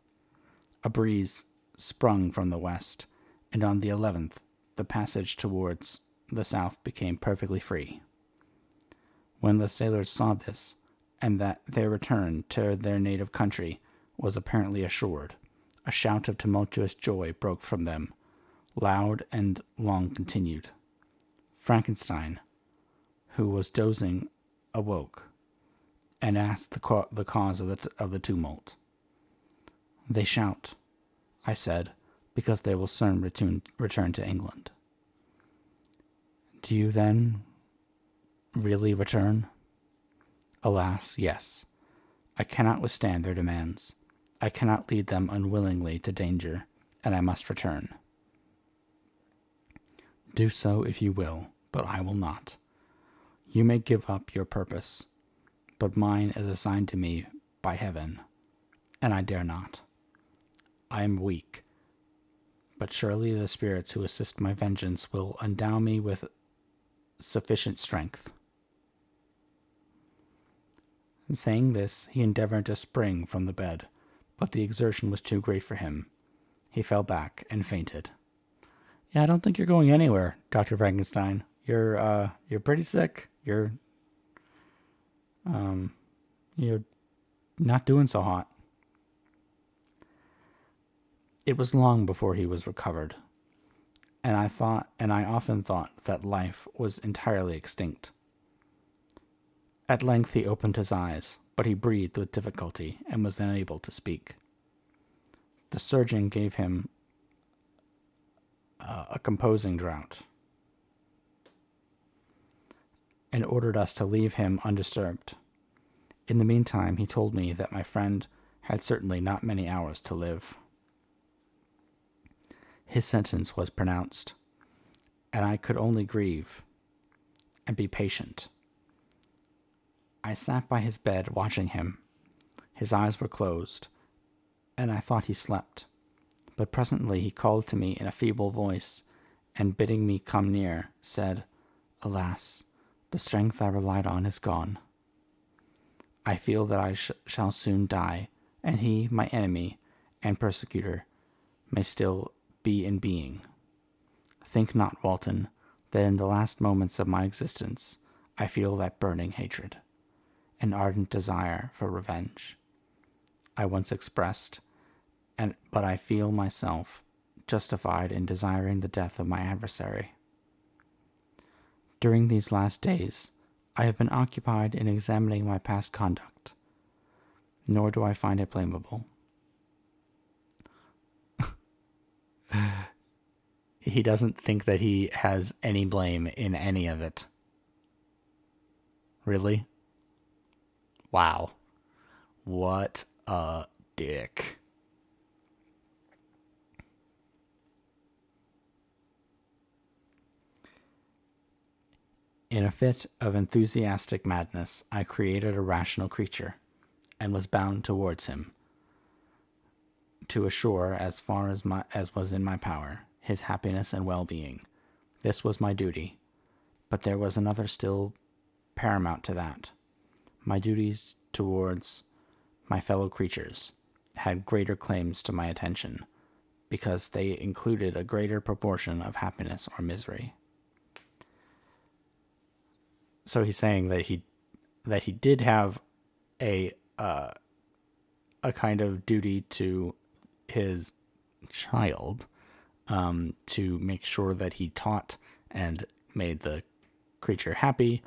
Speaker 1: A breeze sprung from the west, and on the 11th, the passage towards the south became perfectly free. When the sailors saw this, and that their return to their native country was apparently assured, a shout of tumultuous joy broke from them, loud and long continued. Frankenstein, who was dozing, awoke, and asked the cause of the tumult. They shout, I said, because they will soon return to England. Do you then really return? Alas, yes. I cannot withstand their demands. I cannot lead them unwillingly to danger, and I must return. Do so if you will, but I will not. You may give up your purpose, but mine is assigned to me by heaven, and I dare not. I am weak, but surely the spirits who assist my vengeance will endow me with sufficient strength. Saying this, he endeavored to spring from the bed, but the exertion was too great for him. He fell back and fainted. Yeah, I don't think you're going anywhere, Dr. Frankenstein. you're pretty sick. You're not doing so hot." It was long before he was recovered, and I often thought that life was entirely extinct. At length he opened his eyes, but he breathed with difficulty and was unable to speak. The surgeon gave him a composing draught and ordered us to leave him undisturbed. In the meantime, he told me that my friend had certainly not many hours to live. His sentence was pronounced, and I could only grieve and be patient. I sat by his bed watching him. His eyes were closed, and I thought he slept. But presently he called to me in a feeble voice, and bidding me come near, said, "Alas, the strength I relied on is gone. I feel that I shall soon die, and he, my enemy and persecutor, may still be in being. Think not, Walton, that in the last moments of my existence I feel that burning hatred, an ardent desire for revenge I once expressed, but I feel myself justified in desiring the death of my adversary. During these last days, I have been occupied in examining my past conduct, nor do I find it blamable." He doesn't think that he has any blame in any of it. Really? Wow. What a dick. In a fit of enthusiastic madness, I created a rational creature, and was bound towards him, to assure, as far as was in my power, his happiness and well-being. This was my duty, but there was another still paramount to that. My duties towards my fellow creatures had greater claims to my attention, because they included a greater proportion of happiness or misery. So he's saying that he did have a kind of duty to his child, to make sure that he taught and made the creature happy,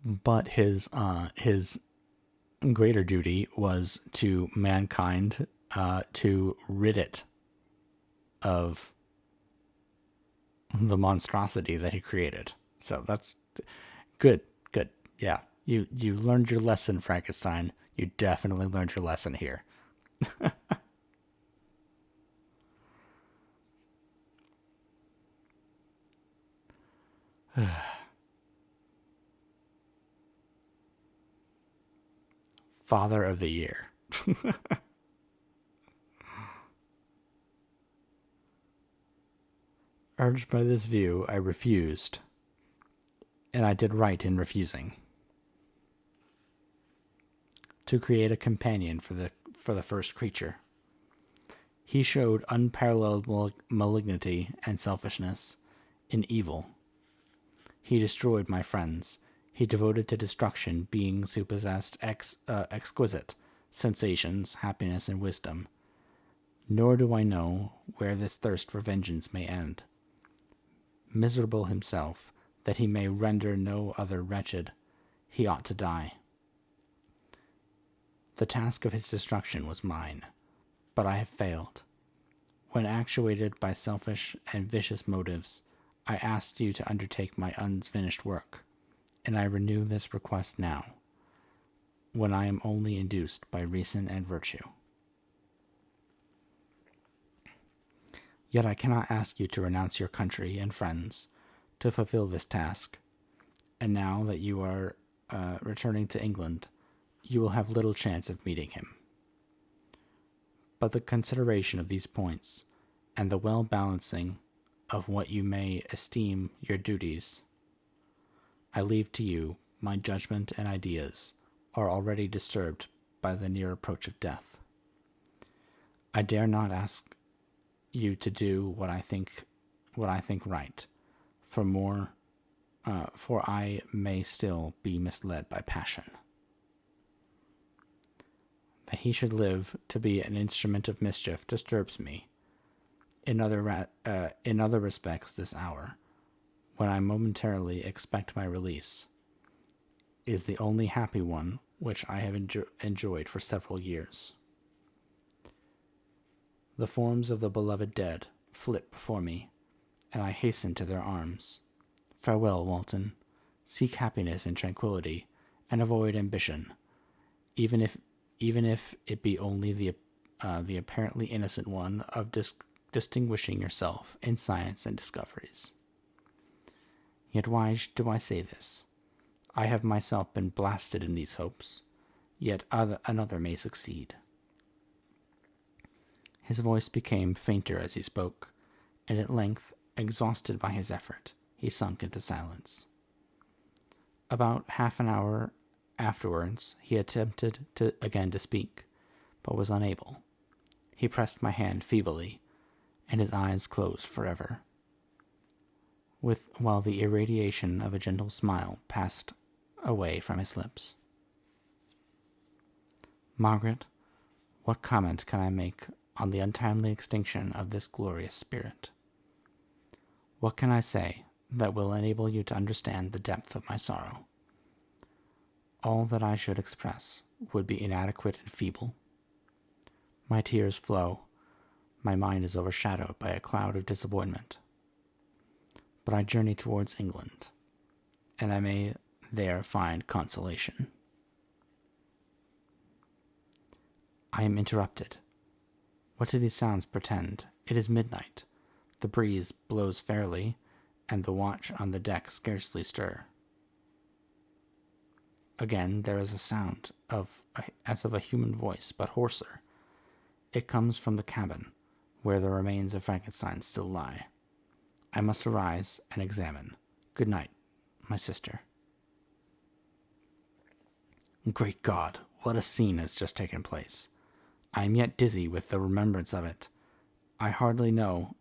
Speaker 1: but his greater duty was to mankind, to rid it of the monstrosity that he created. So that's good. Yeah, you learned your lesson, Frankenstein. You definitely learned your lesson here. Father of the Year. Urged by this view, I refused, and I did right in refusing, to create a companion for the first creature. He showed unparalleled malignity and selfishness in evil. He destroyed my friends. He devoted to destruction beings who possessed exquisite sensations, happiness, and wisdom. Nor do I know where this thirst for vengeance may end. Miserable himself, that he may render no other wretched, he ought to die. The task of his destruction was mine, but I have failed. When actuated by selfish and vicious motives, I asked you to undertake my unfinished work, and I renew this request now, when I am only induced by reason and virtue. Yet I cannot ask you to renounce your country and friends to fulfill this task, and now that you are returning to England, you will have little chance of meeting him. But the consideration of these points, and the well-balancing of what you may esteem your duties, I leave to you. My judgment and ideas are already disturbed by the near approach of death. I dare not ask you to do what I think right, for I may still be misled by passion. That he should live to be an instrument of mischief disturbs me. In other respects, this hour, when I momentarily expect my release, is the only happy one which I have enjoyed for several years. The forms of the beloved dead flit before me, and I hasten to their arms. Farewell, Walton. Seek happiness in tranquility, and avoid ambition, even if it be only the apparently innocent one of distinguishing yourself in science and discoveries. Yet why do I say this? I have myself been blasted in these hopes, yet another may succeed. His voice became fainter as he spoke, and at length, exhausted by his effort, he sunk into silence. About half an hour afterwards, he attempted again to speak, but was unable. He pressed my hand feebly, and his eyes closed forever, while the irradiation of a gentle smile passed away from his lips. Margaret, what comment can I make on the untimely extinction of this glorious spirit? What can I say that will enable you to understand the depth of my sorrow? All that I should express would be inadequate and feeble. My tears flow, my mind is overshadowed by a cloud of disappointment. But I journey towards England, and I may there find consolation. I am interrupted. What do these sounds portend? It is midnight. The breeze blows fairly, and the watch on the deck scarcely stir. Again there is a sound as of a human voice, but hoarser. It comes from the cabin, where the remains of Frankenstein still lie. I must arise and examine. Good night, my sister. Great God, what a scene has just taken place! I am yet dizzy with the remembrance of it. I hardly know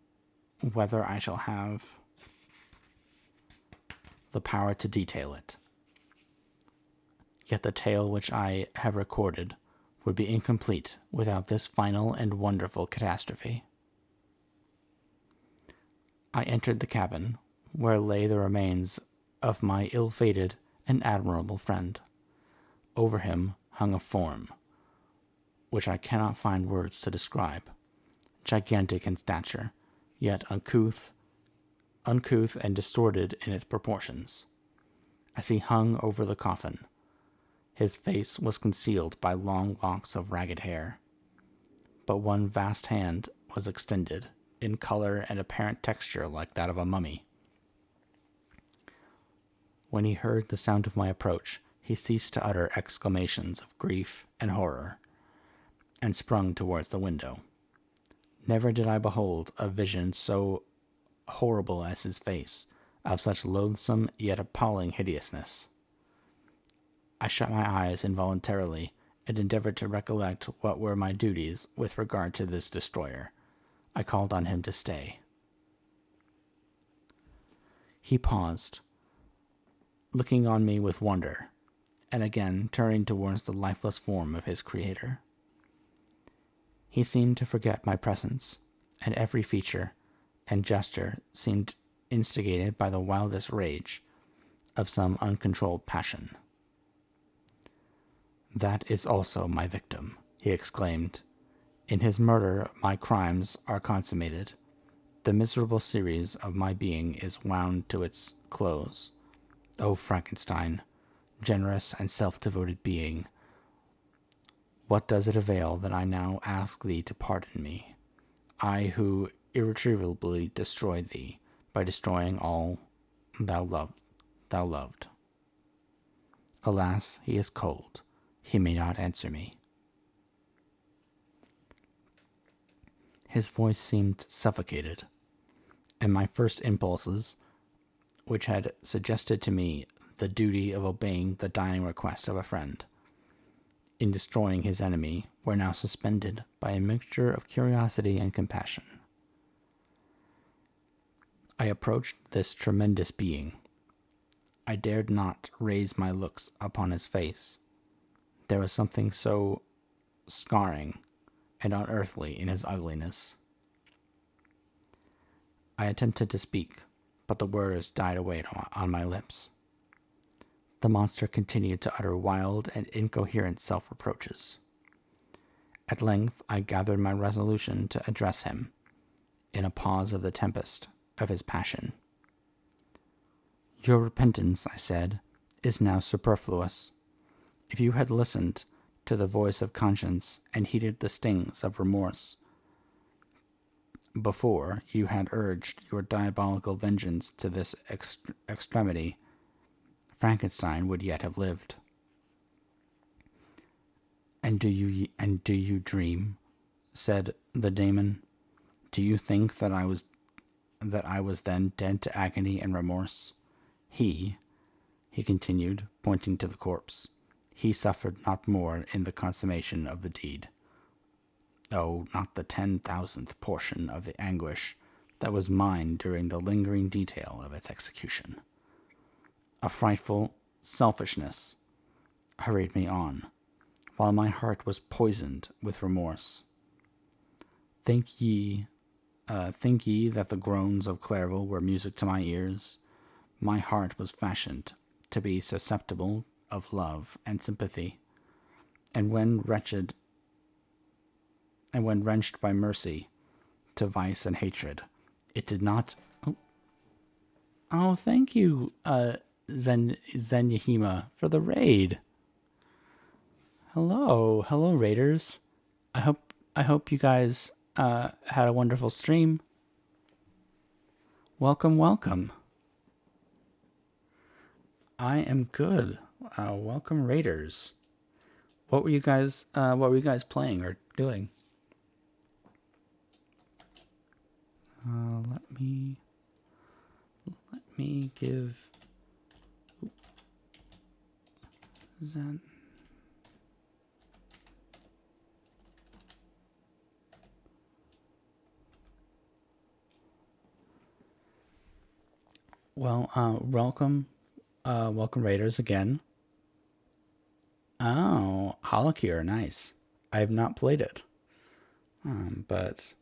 Speaker 1: whether I shall have the power to detail it. Yet the tale which I have recorded would be incomplete without this final and wonderful catastrophe. I entered the cabin, where lay the remains of my ill-fated and admirable friend. Over him hung a form, which I cannot find words to describe, gigantic in stature, yet uncouth and distorted in its proportions. As he hung over the coffin, his face was concealed by long locks of ragged hair, but one vast hand was extended, in color and apparent texture like that of a mummy. When he heard the sound of my approach, he ceased to utter exclamations of grief and horror, and sprung towards the window. Never did I behold a vision so horrible as his face, of such loathsome yet appalling hideousness. I shut my eyes involuntarily, and endeavored to recollect what were my duties with regard to this destroyer. I called on him to stay. He paused, looking on me with wonder, and again turning towards the lifeless form of his creator. He seemed to forget my presence, and every feature and gesture seemed instigated by the wildest rage of some uncontrolled passion. "That is also my victim," he exclaimed. "In his murder my crimes are consummated. The miserable series of my being is wound to its close. O Frankenstein, generous and self-devoted being, what does it avail that I now ask thee to pardon me? I who irretrievably destroyed thee by destroying all thou loved. Alas, he is cold. He may not answer me." His voice seemed suffocated, and my first impulses, which had suggested to me the duty of obeying the dying request of a friend, in destroying his enemy, were now suspended by a mixture of curiosity and compassion. I approached this tremendous being. I dared not raise my looks upon his face. There was something so scarring and unearthly in his ugliness. I attempted to speak, but the words died away on my lips. The monster continued to utter wild and incoherent self-reproaches. At length, I gathered my resolution to address him, in a pause of the tempest of his passion. Your repentance, I said, is now superfluous. If you had listened to the voice of conscience and heeded the stings of remorse before you had urged your diabolical vengeance to this extremity, Frankenstein would yet have lived. And do you dream? Said the daemon. Do you think that I was then dead to agony and remorse? He continued, pointing to the corpse, he suffered not more in the consummation of the deed. Oh, not the 10,000th portion of the anguish that was mine during the lingering detail of its execution. A frightful selfishness hurried me on, while my heart was poisoned with remorse. Think ye that the groans of Clerval were music to my ears? My heart was fashioned to be susceptible of love and sympathy, and when wrenched by mercy to vice and hatred, it did not. Oh, thank you, Zenyahima, for the raid. Hello, raiders. I hope you guys had a wonderful stream. Welcome. I am good. Welcome, raiders. What were you guys playing or doing? Let me give Zen. Well, welcome raiders again. Oh, Holocure, nice. I have not played it, but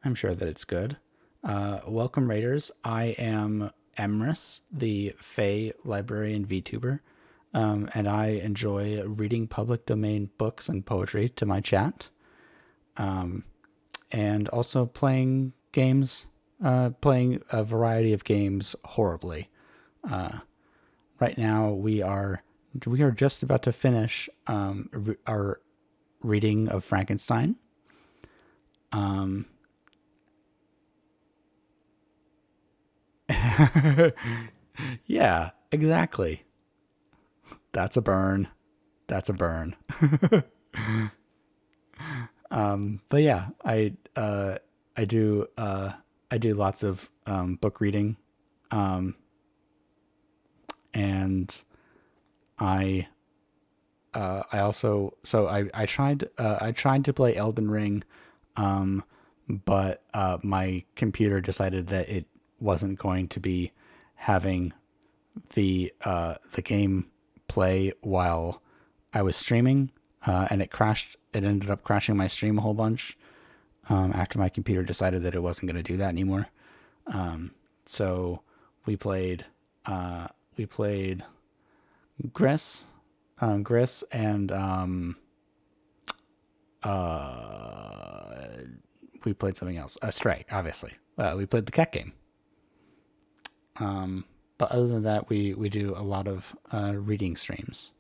Speaker 1: I'm sure that it's good. Welcome raiders. I am Emrys, the Fae librarian VTuber, and I enjoy reading public domain books and poetry to my chat, and also playing games. Playing a variety of games horribly. Right now we are just about to finish our reading of Frankenstein. Yeah, exactly. That's a burn. But yeah, I do lots of book reading, and I also I tried to play Elden Ring, but my computer decided that it wasn't going to be having the game play while I was streaming, and it crashed. It ended up crashing my stream a whole bunch. After my computer decided that it wasn't going to do that anymore. So we played Gris, and we played something else. Stray, obviously. We played the cat game. But other than that, we do a lot of reading streams.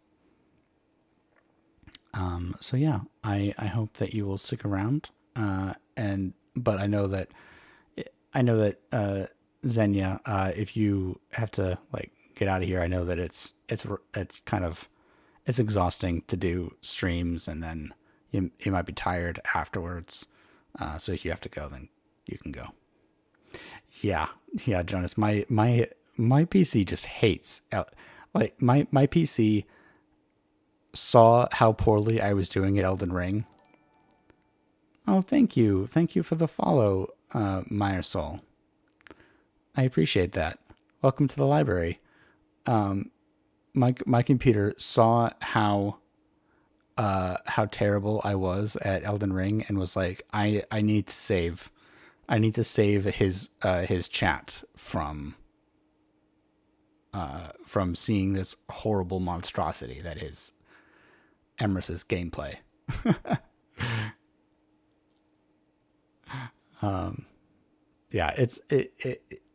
Speaker 1: So yeah, I hope that you will stick around. But I know that Xenia, if you have to like get out of here, I know that it's kind of, it's exhausting to do streams, and then you might be tired afterwards. So if you have to go, then you can go. Yeah, Jonas, my PC just hates like my PC saw how poorly I was doing at Elden Ring. Oh, thank you for the follow, Meyer Soul. I appreciate that. Welcome to the library. My computer saw how terrible I was at Elden Ring and was like, I need to save. I need to save his chat from seeing this horrible monstrosity that is Emrys's gameplay. Yeah,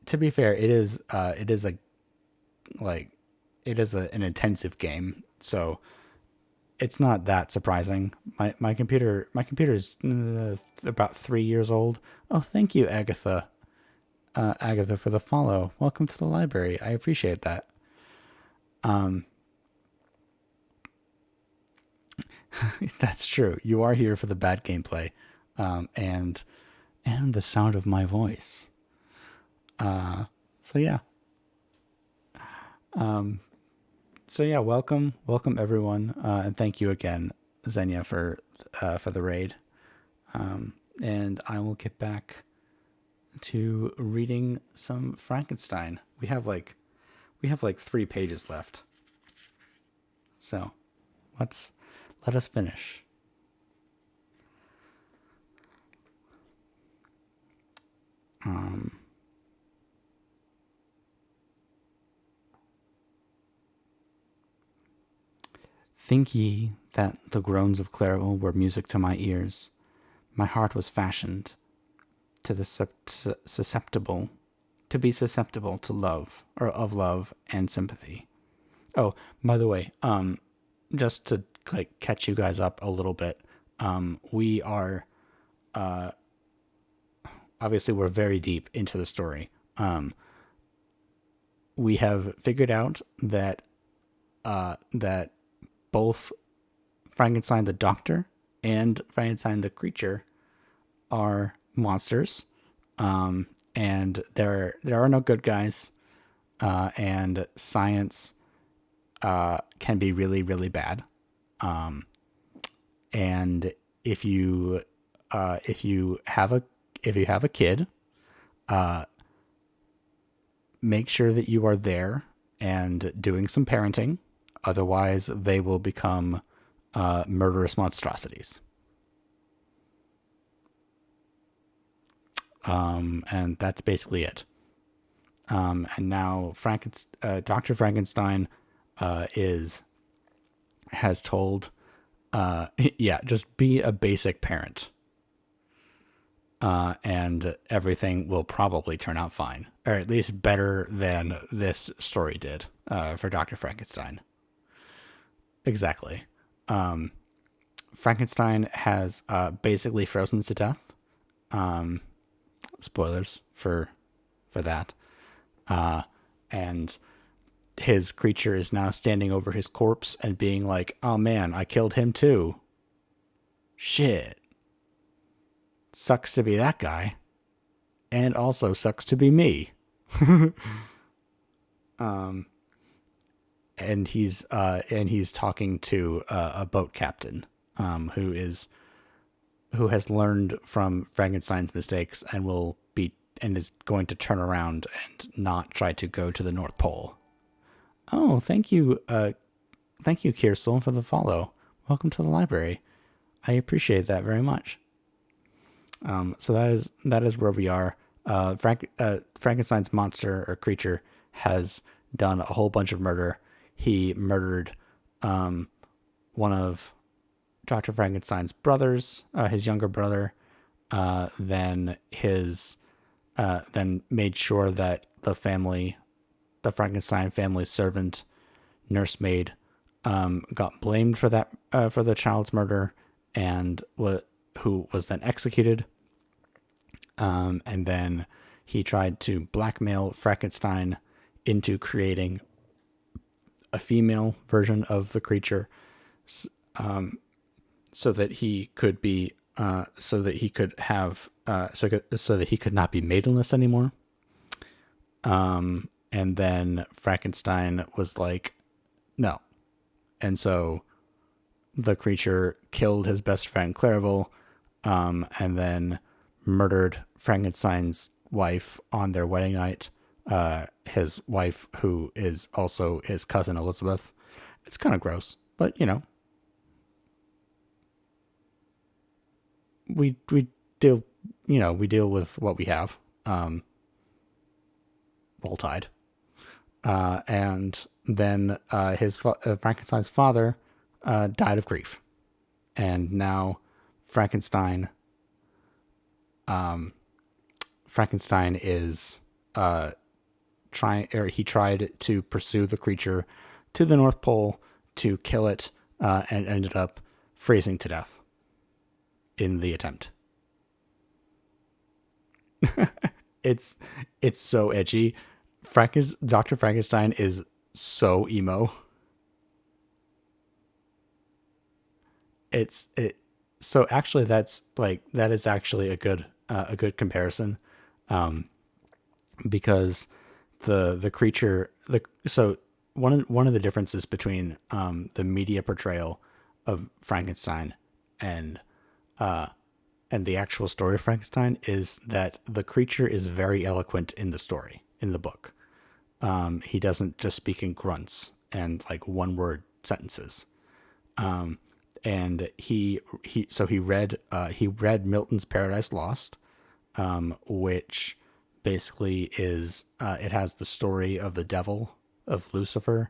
Speaker 1: to be fair, it is a like it is an intensive game, so it's not that surprising. My computer is about 3 years old. Oh, thank you, Agatha. Agatha, for the follow. Welcome to the library. I appreciate that. That's true. You are here for the bad gameplay, and the sound of my voice. So yeah. So yeah. Welcome everyone, and thank you again, Xenia, for the raid. And I will get back to reading some Frankenstein. We have like 3 pages left. So let us finish. Think ye that the groans of Clerval were music to my ears? My heart was fashioned to the susceptible, to be susceptible to love, or of love and sympathy. Oh, by the way, just to like catch you guys up a little bit, we are obviously we're very deep into the story. We have figured out that both Frankenstein the doctor and Frankenstein the creature are monsters, and there are no good guys, and science can be really really bad. And if you have a kid, make sure that you are there and doing some parenting. Otherwise, they will become murderous monstrosities. And that's basically it. And now Dr. Frankenstein has told, yeah, just be a basic parent, and everything will probably turn out fine, or at least better than this story did for Dr. Frankenstein. Exactly. Frankenstein has basically frozen to death. Spoilers for that. And his creature is now standing over his corpse and being like, "Oh man, I killed him too. Shit. Sucks to be that guy, and also sucks to be me." And he's talking to a boat captain, who has learned from Frankenstein's mistakes and is going to turn around and not try to go to the North Pole. Oh, thank you, Kirsel, for the follow. Welcome to the library. I appreciate that very much. So that is where we are. Frankenstein's monster or creature has done a whole bunch of murder. He murdered one of Dr. Frankenstein's brothers, his younger brother. Then made sure that the Frankenstein family servant, nursemaid, got blamed for that, for the child's murder, and who was then executed. And then he tried to blackmail Frankenstein into creating a female version of the creature, so that he could be, so that he could have, so that he could not be maidenless anymore. And then Frankenstein was like, no. And so the creature killed his best friend Clerval, and then murdered Frankenstein's wife on their wedding night, his wife, who is also his cousin Elizabeth. It's kind of gross, but we deal we deal with what we have. Roll Tide. And then Frankenstein's father died of grief, and now Frankenstein Frankenstein is he tried to pursue the creature to the North Pole to kill it, and ended up freezing to death in the attempt. It's it's so edgy. Dr. Frankenstein is so emo. It so actually that is actually a good comparison, because the creature the so one of the differences between the media portrayal of Frankenstein and and the actual story of Frankenstein is that the creature is very eloquent in the story, in the book. He doesn't just speak in grunts and like one word sentences. And he read Milton's Paradise Lost, which basically is it has the story of the devil, of Lucifer,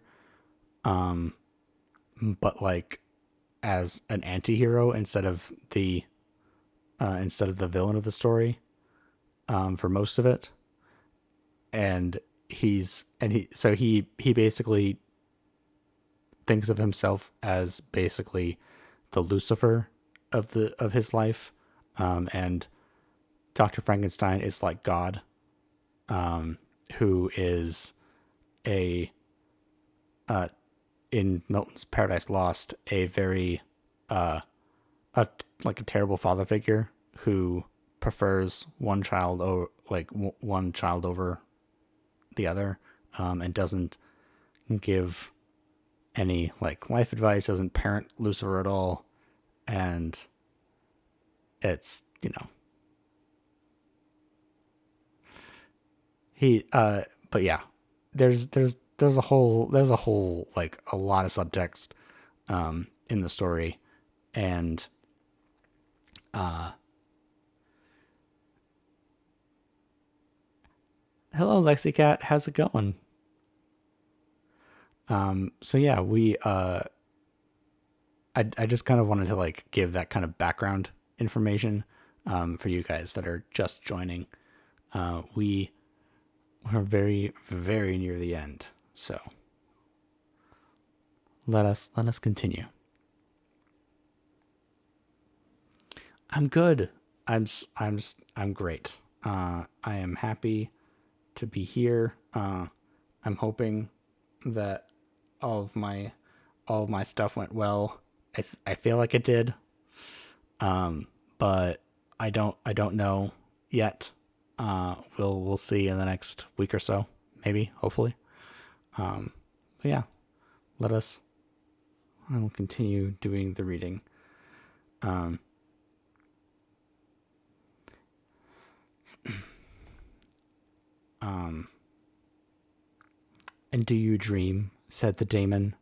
Speaker 1: but like as an anti-hero instead of the villain of the story, for most of it. And he basically thinks of himself as basically the Lucifer of his life, and Dr. Frankenstein is like God, who is a in Milton's Paradise Lost a very a like a terrible father figure who prefers one child over the other, and doesn't give any like life advice, doesn't parent Lucifer at all, and it's he but yeah, there's a whole like a lot of subtext in the story, and hello Lexicat, how's it going? So yeah, I just kind of wanted to like give that kind of background information for you guys that are just joining. We are very very near the end, so let us continue. I'm good. I'm great. I am happy to be here. I'm hoping that all of my all of my stuff went well. I feel like it did, but I don't know yet. We'll see in the next week or so, maybe, hopefully. But yeah, let us. I will continue doing the reading. Um, um, and do you dream? Said the daemon.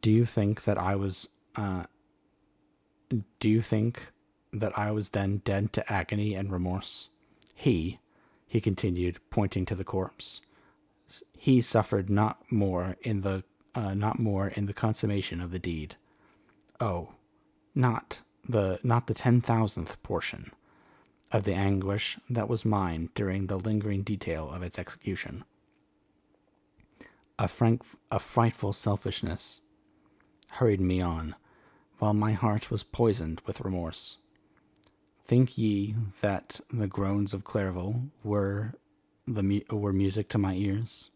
Speaker 1: Do you think that I was? Do you think that I was then dead to agony and remorse? He continued, pointing to the corpse. He suffered not more in the consummation of the deed. Oh, not the 10,000th portion of the anguish that was mine during the lingering detail of its execution. A frightful selfishness hurried me on, while my heart was poisoned with remorse. Think ye that the groans of Clairvaux were music to my ears?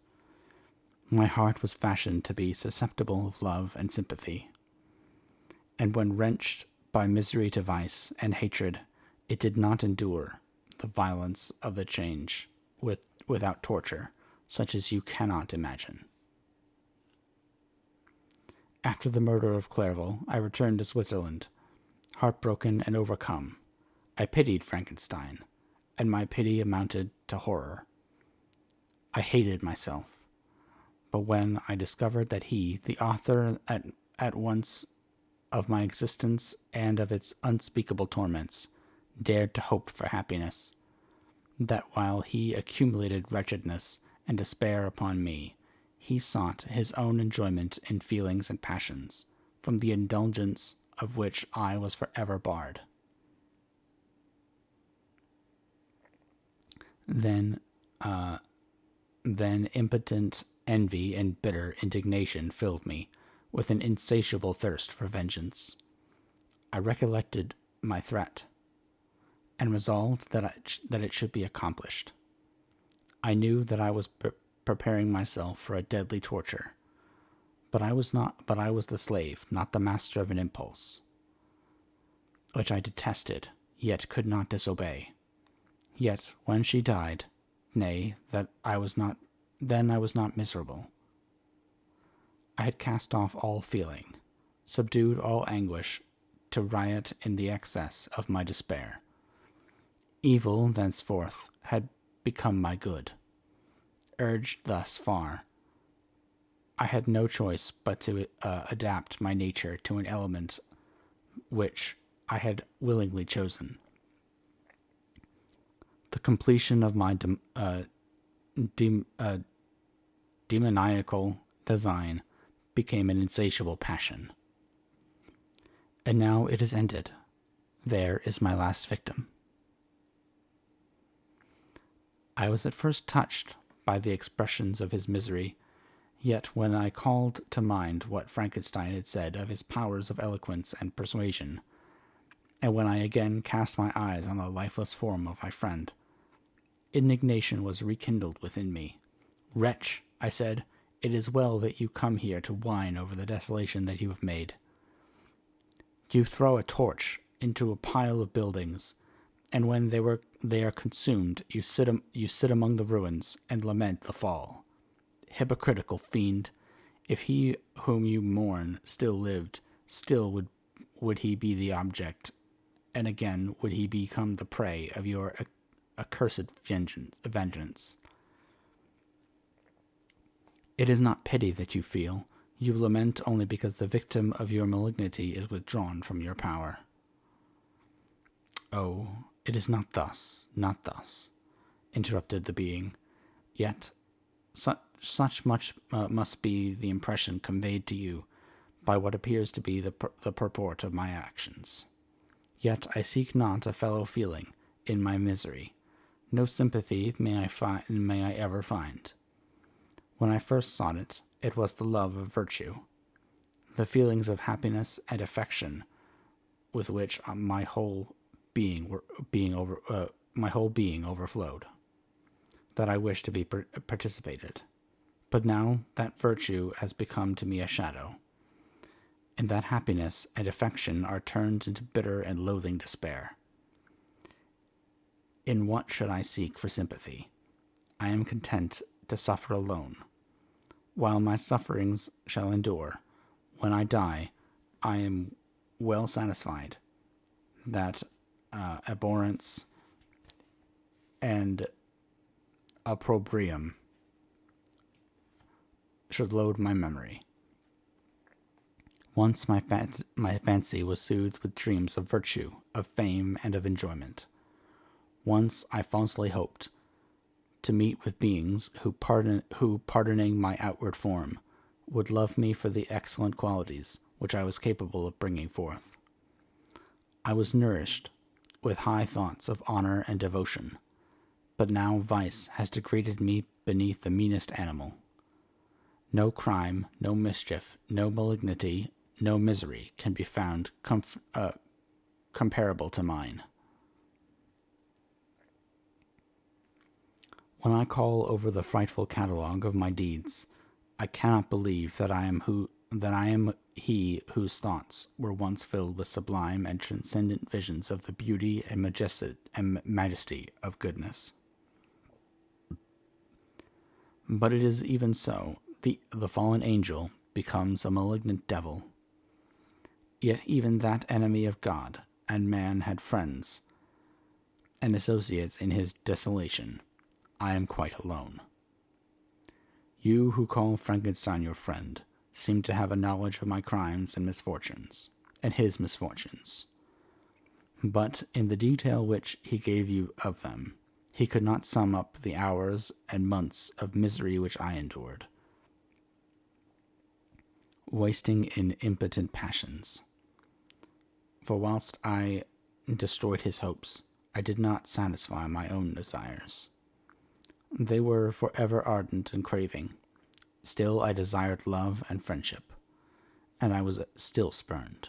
Speaker 1: My heart was fashioned to be susceptible of love and sympathy, and when wrenched by misery to vice and hatred, it did not endure the violence of the change without torture, such as you cannot imagine. After the murder of Clairvaux, I returned to Switzerland, heartbroken and overcome. I pitied Frankenstein, and my pity amounted to horror. I hated myself. But when I discovered that he, the author at once of my existence and of its unspeakable torments, dared to hope for happiness, that while he accumulated wretchedness and despair upon me, he sought his own enjoyment in feelings and passions, from the indulgence of which I was forever barred. Then, then impotent envy and bitter indignation filled me with an insatiable thirst for vengeance. I recollected my threat, and resolved that it should be accomplished. I knew that I was preparing myself for a deadly torture, but I was the slave, not the master of an impulse, which I detested, yet could not disobey. Yet when she died, nay, that I was not, then I was not miserable. I had cast off all feeling, subdued all anguish, to riot in the excess of my despair. Evil, thenceforth, had become my good. Urged thus far, I had no choice but to adapt my nature to an element which I had willingly chosen. The completion of my demoniacal design became an insatiable passion. And now it is ended. There is my last victim. I was at first touched by the expressions of his misery, yet when I called to mind what Frankenstein had said of his powers of eloquence and persuasion, and when I again cast my eyes on the lifeless form of my friend, indignation was rekindled within me. Wretch, I said, it is well that you come here to whine over the desolation that you have made. You throw a torch into a pile of buildings, and when they are consumed, you sit among the ruins and lament the fall. Hypocritical fiend! If he whom you mourn still lived, still would he be the object, and again would he become the prey of your accursed vengeance. It is not pity that you feel. You lament only because the victim of your malignity is withdrawn from your power. Oh, it is not thus, interrupted the being. Yet, such much must be the impression conveyed to you by what appears to be the purport of my actions. Yet I seek not a fellow feeling in my misery. No sympathy may I ever find. When I first sought it, it was the love of virtue, the feelings of happiness and affection with which my whole being overflowed, that I wished to be participated. But now that virtue has become to me a shadow, and that happiness and affection are turned into bitter and loathing despair. In what should I seek for sympathy? I am content to suffer alone. While my sufferings shall endure, when I die, I am well satisfied that abhorrence and opprobrium should load my memory. Once my fancy was soothed with dreams of virtue, of fame, and of enjoyment. Once I falsely hoped to meet with beings who, pardoning my outward form, would love me for the excellent qualities which I was capable of bringing forth. I was nourished with high thoughts of honor and devotion, but now vice has degraded me beneath the meanest animal. No crime, no mischief, no malignity, no misery can be found comparable to mine. When I call over the frightful catalogue of my deeds, I cannot believe that I am he whose thoughts were once filled with sublime and transcendent visions of the beauty and majesty of goodness. But it is even so. The fallen angel becomes a malignant devil. Yet even that enemy of God and man had friends and associates in his desolation. I am quite alone. You who call Frankenstein your friend seem to have a knowledge of my crimes and misfortunes, and his misfortunes. But in the detail which he gave you of them, he could not sum up the hours and months of misery which I endured, wasting in impotent passions. For whilst I destroyed his hopes, I did not satisfy my own desires. They were forever ardent and craving. Still I desired love and friendship, and I was still spurned.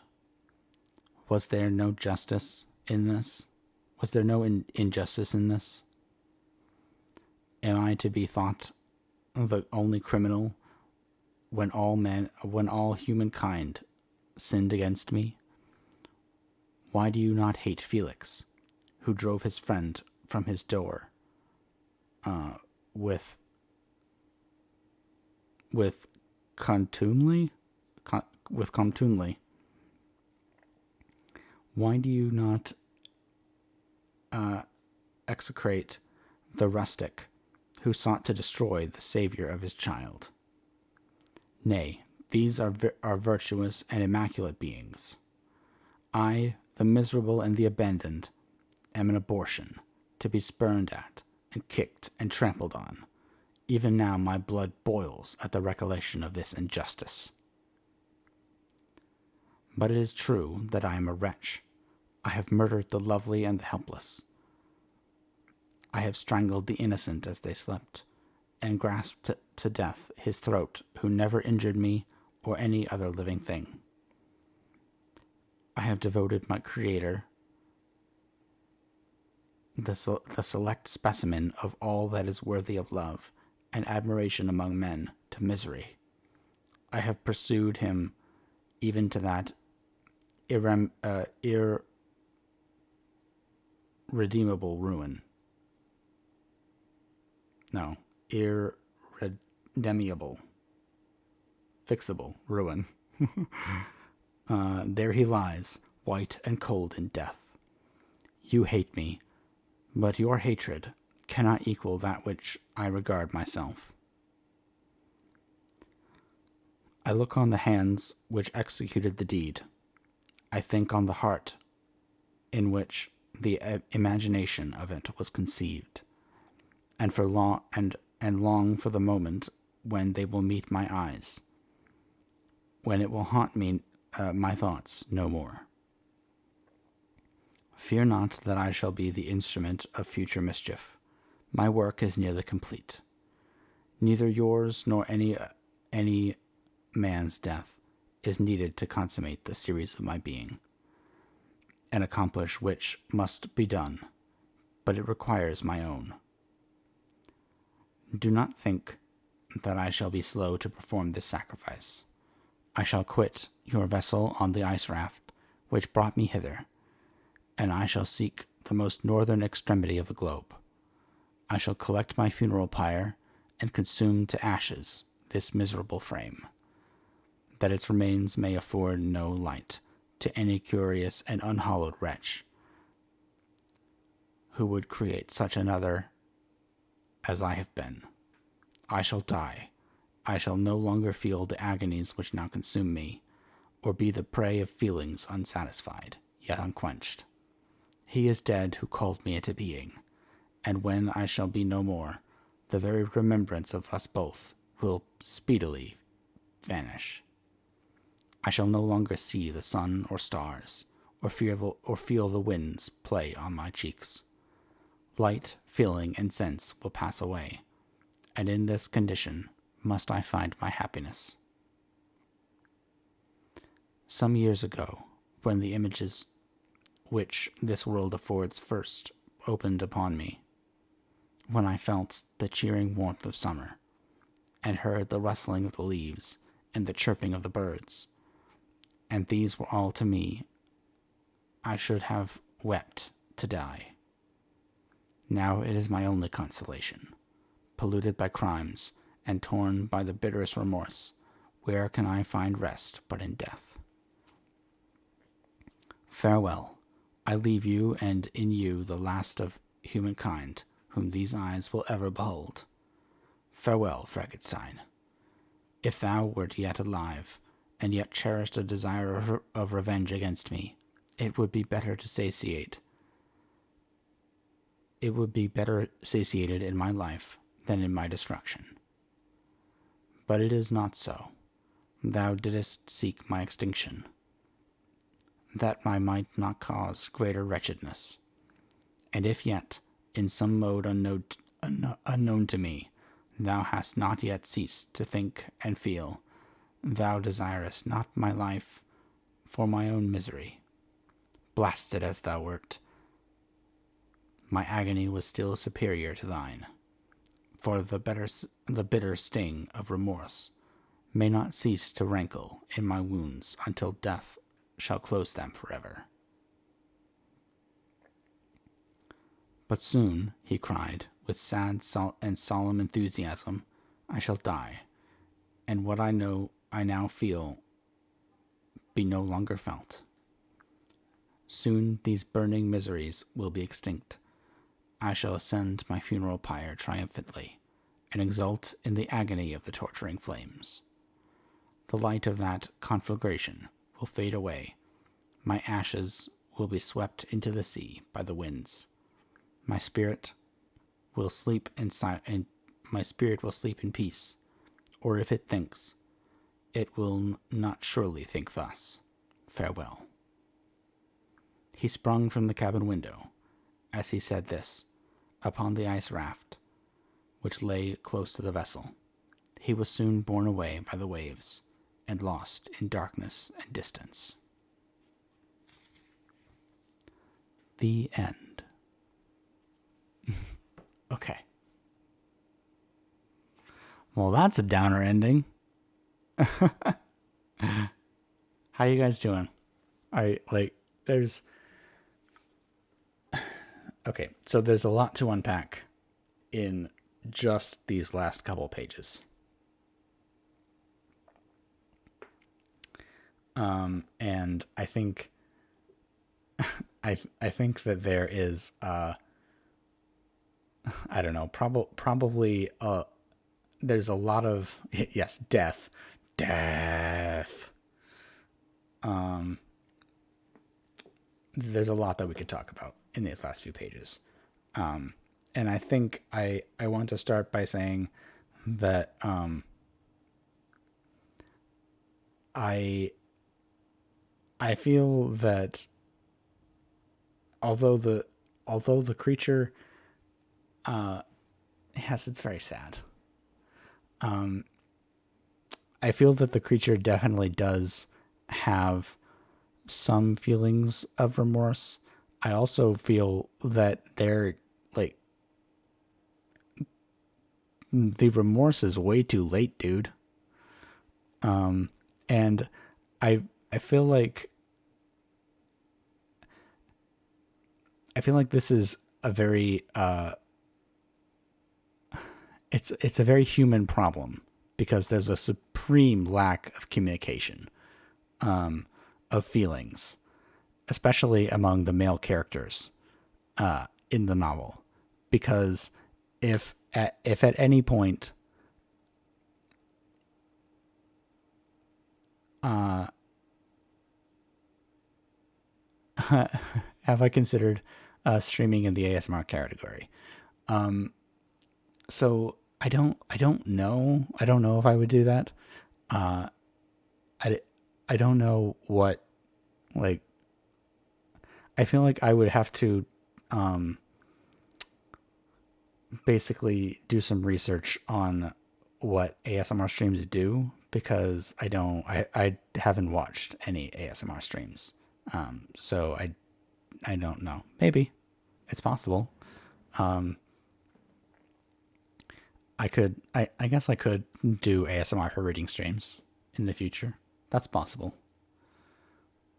Speaker 1: Was there no justice in this? Was there no injustice in this? Am I to be thought the only criminal when all humankind sinned against me? Why do you not hate Felix, who drove his friend from his door, with contumely? With contumely? Why do you not execrate the rustic who sought to destroy the Savior of his child? Nay, these are virtuous and immaculate beings. I, the miserable and the abandoned, am an abortion, to be spurned at, and kicked and trampled on. Even now my blood boils at the recollection of this injustice. But it is true that I am a wretch. I have murdered the lovely and the helpless. I have strangled the innocent as they slept, and grasped to death his throat who never injured me or any other living thing. I have devoted my Creator, the select specimen of all that is worthy of love and admiration among men, to misery. I have pursued him even to that irredeemable ruin. No, irredeemable, fixable ruin. There he lies, white and cold in death. You hate me, but your hatred cannot equal that which I regard myself. I look on the hands which executed the deed. I think on the heart in which the imagination of it was conceived, and long for the moment when they will meet my eyes, when it will haunt me, my thoughts no more. Fear not that I shall be the instrument of future mischief. My work is nearly complete. Neither yours nor any man's death is needed to consummate the series of my being, and accomplish which must be done, but it requires my own. Do not think that I shall be slow to perform this sacrifice. I shall quit your vessel on the ice raft which brought me hither, and I shall seek the most northern extremity of the globe. I shall collect my funeral pyre and consume to ashes this miserable frame, that its remains may afford no light to any curious and unhallowed wretch who would create such another as I have been. I shall die. I shall no longer feel the agonies which now consume me, or be the prey of feelings unsatisfied, yet unquenched. He is dead who called me into being, and when I shall be no more, the very remembrance of us both will speedily vanish. I shall no longer see the sun or stars, or feel the winds play on my cheeks. Light, feeling, and sense will pass away, and in this condition must I find my happiness. Some years ago, when the images which this world affords first opened upon me, when I felt the cheering warmth of summer, and heard the rustling of the leaves and the chirping of the birds, and these were all to me, I should have wept to die. Now it is my only consolation. Polluted by crimes, and torn by the bitterest remorse, where can I find rest but in death? Farewell. I leave you, and in you the last of humankind whom these eyes will ever behold. Farewell, Frankenstein. If thou wert yet alive, and yet cherished a desire of revenge against me, it would be better to satiate. It would be better satiated in my life than in my destruction. But it is not so. Thou didst seek my extinction, that I might not cause greater wretchedness. And if yet, in some mode unknown to me, thou hast not yet ceased to think and feel, thou desirest not my life for my own misery. Blasted as thou wert, my agony was still superior to thine, for the bitter sting of remorse may not cease to rankle in my wounds until death shall close them forever. But soon, he cried, with sad and solemn enthusiasm, I shall die, and what I now feel be no longer felt. Soon these burning miseries will be extinct. I shall ascend my funeral pyre triumphantly, and exult in the agony of the torturing flames. The light of that conflagration will fade away. My ashes will be swept into the sea by the winds. My spirit will sleep in peace, or if it thinks, it will not surely think thus. Farewell. He sprung from the cabin window, as he said this, upon the ice raft, which lay close to the vessel. He was soon borne away by the waves, and lost in darkness and distance. The end. Okay. Well, that's a downer ending. How you guys doing? There's... Okay, so there's a lot to unpack in just these last couple pages. And I think I think that there is I don't know, probably there's a lot of yes, death. There's a lot that we could talk about in these last few pages. And I think I want to start by saying that I feel that although the creature yes, it's very sad. I feel that the creature definitely does have some feelings of remorse. I also feel that they're like the remorse is way too late, dude. And I feel like this is a very it's a very human problem, because there's a supreme lack of communication of feelings, especially among the male characters in the novel. Because if at any point have I considered streaming in the ASMR category. So I don't know. I don't know if I would do that. I don't know what, like, I feel like I would have to basically do some research on what ASMR streams do, because I haven't watched any ASMR streams. So I don't know. Maybe it's possible. I guess I could do ASMR for reading streams in the future. That's possible.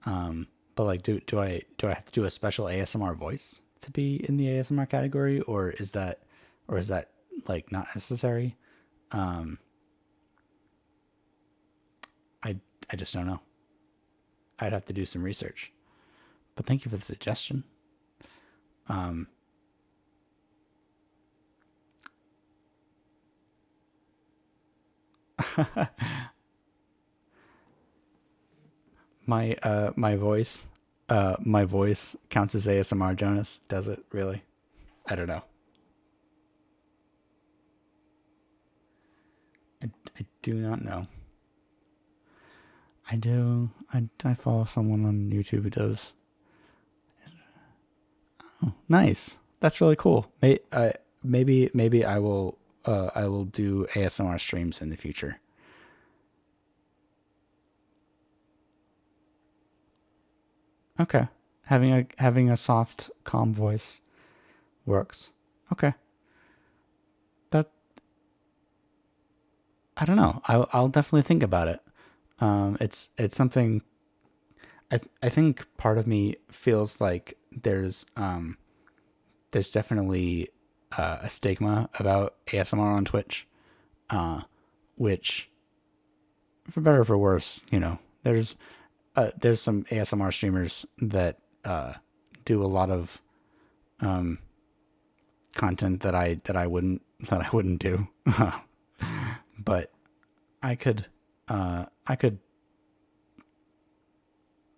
Speaker 1: But like, do I have to do a special ASMR voice to be in the ASMR category, or is that like not necessary? I just don't know. I'd have to do some research. But thank you for the suggestion. My voice counts as ASMR, Jonas. Does it really? I don't know. I do not know. I do. I follow someone on YouTube who does. Nice. That's really cool. Maybe I will do ASMR streams in the future. Okay. Having a soft, calm voice works. Okay. That I don't know. I'll definitely think about it. It's something I think part of me feels like there's definitely a stigma about ASMR on Twitch, which for better or for worse, there's some ASMR streamers that do a lot of content that I wouldn't do, but I could I could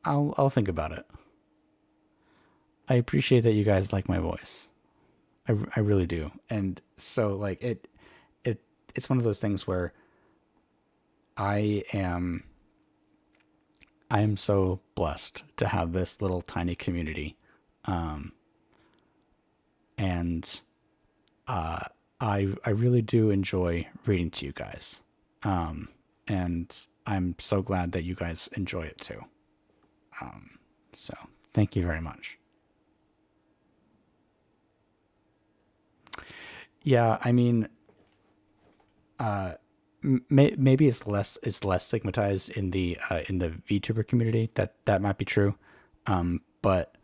Speaker 1: I'll think about it. I appreciate that you guys like my voice. I really do, and so like it's one of those things where I am I am so blessed to have this little tiny community, um, and I really do enjoy reading to you guys, and I'm so glad that you guys enjoy it too. So thank you very much. Yeah, I mean, maybe it's less stigmatized in the VTuber community. That might be true, but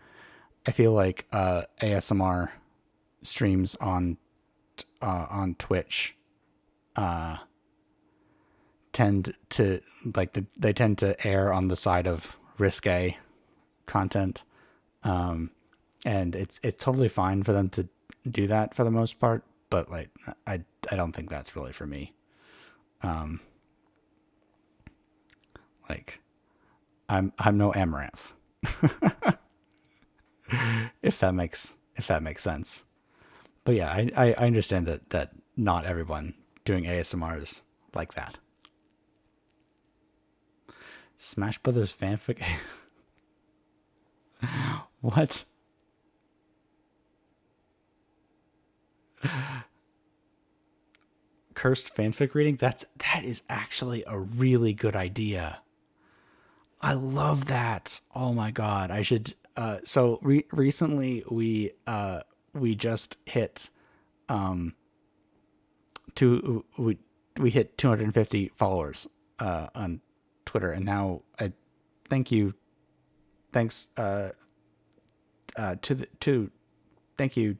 Speaker 1: I feel like ASMR streams on Twitch tend to they tend to err on the side of risque content, and it's totally fine for them to do that for the most part. But like, I don't think that's really for me. Um, like, I'm no Amaranth, if that makes sense. But yeah, I understand that not everyone doing ASMR is like that. Smash Brothers fanfic. What? Cursed fanfic reading? That is actually a really good idea. I love that. Oh my god, I should. Recently we just hit two we hit 250 followers on Twitter, and now I thank you thanks to the to thank you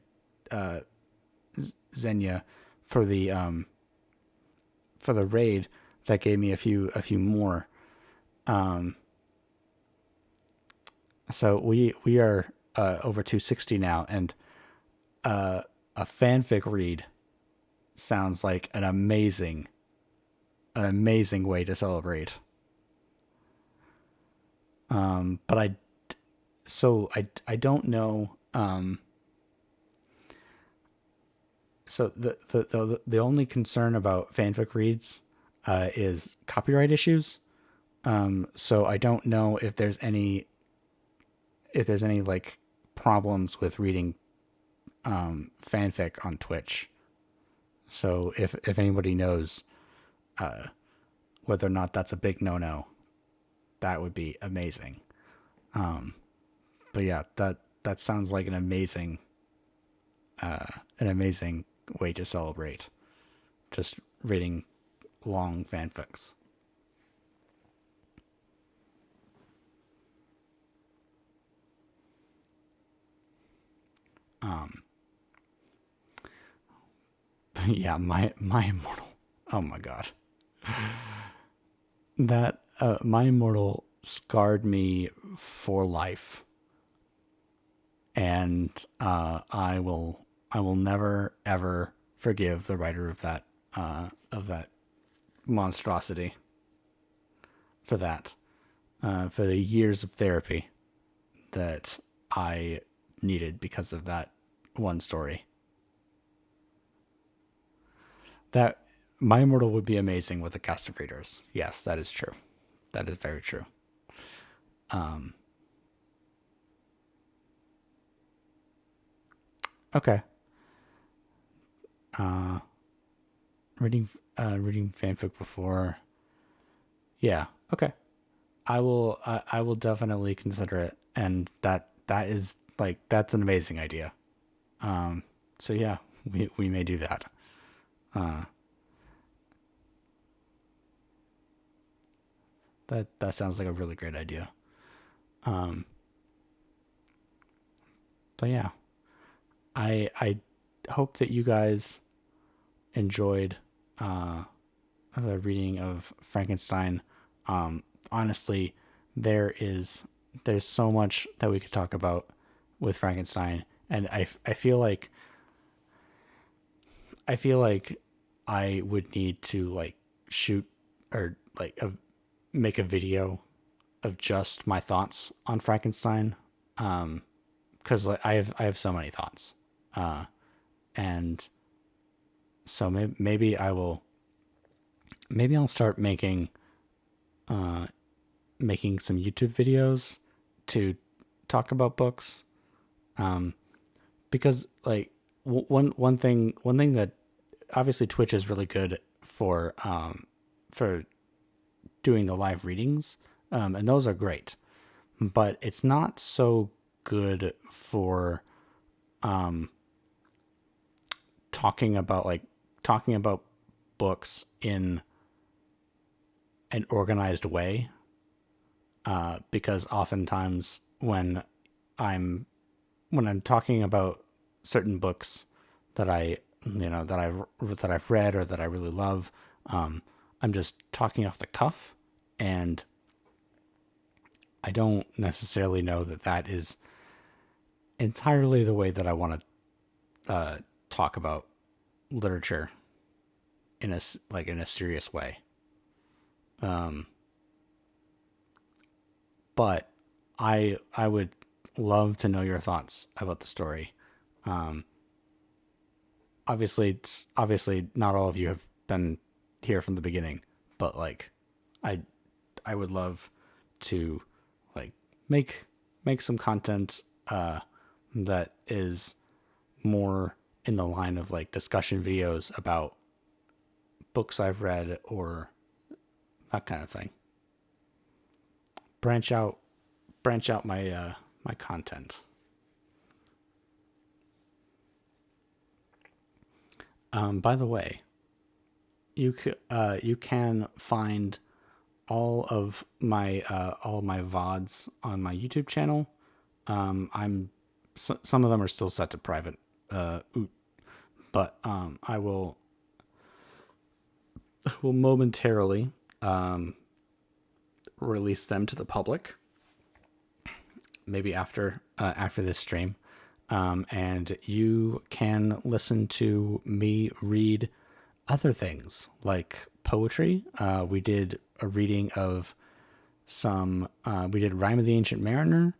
Speaker 1: Xenia for the raid that gave me a few more. Um, so we are over 260 now, and a fanfic read sounds like an amazing way to celebrate. But I don't know. So the only concern about fanfic reads is copyright issues. So I don't know if there's any like problems with reading fanfic on Twitch. So if anybody knows whether or not that's a big no no, that would be amazing. But yeah, that sounds like an amazing way to celebrate. Just reading long fanfics. Um, yeah, my immortal. Oh my god, that my immortal scarred me for life, and I will never ever forgive the writer of that monstrosity for that, for the years of therapy that I needed because of that one story. That My Immortal would be amazing with a cast of readers. Yes, that is true. That is very true. Um, okay. Uh, reading fanfic before. Yeah. Okay. I will definitely consider it, and that is like that's an amazing idea. Um, so yeah, we may do that. Uh, that sounds like a really great idea. Um, but yeah, I hope that you guys enjoyed uh the reading of Frankenstein. Honestly, there is there's so much that we could talk about with Frankenstein, and I feel like I feel like I would need to like shoot or like make a video of just my thoughts on Frankenstein. Because like I have so many thoughts, uh, and so maybe I will maybe I'll start making some YouTube videos to talk about books. Um, because like one thing that obviously Twitch is really good for doing the live readings, and those are great, but it's not so good for talking about books in an organized way, because oftentimes I'm when I'm talking about certain books that that I've read or that I really love, um, I'm just talking off the cuff, and I don't necessarily know that that is entirely the way that I want to talk about literature in a serious way. Um, but I would love to know your thoughts about the story. Um, obviously not all of you have been here from the beginning, but like I I would love to like make make some content that is more in the line of like discussion videos about books I've read or that kind of thing. Branch out branch out my content. By the way, you can find all my vods on my YouTube channel. I'm some of them are still set to private, uh, but will momentarily release them to the public. Maybe after this stream, and you can listen to me read other things like poetry. We did a reading of we did Rhyme of the Ancient Mariner.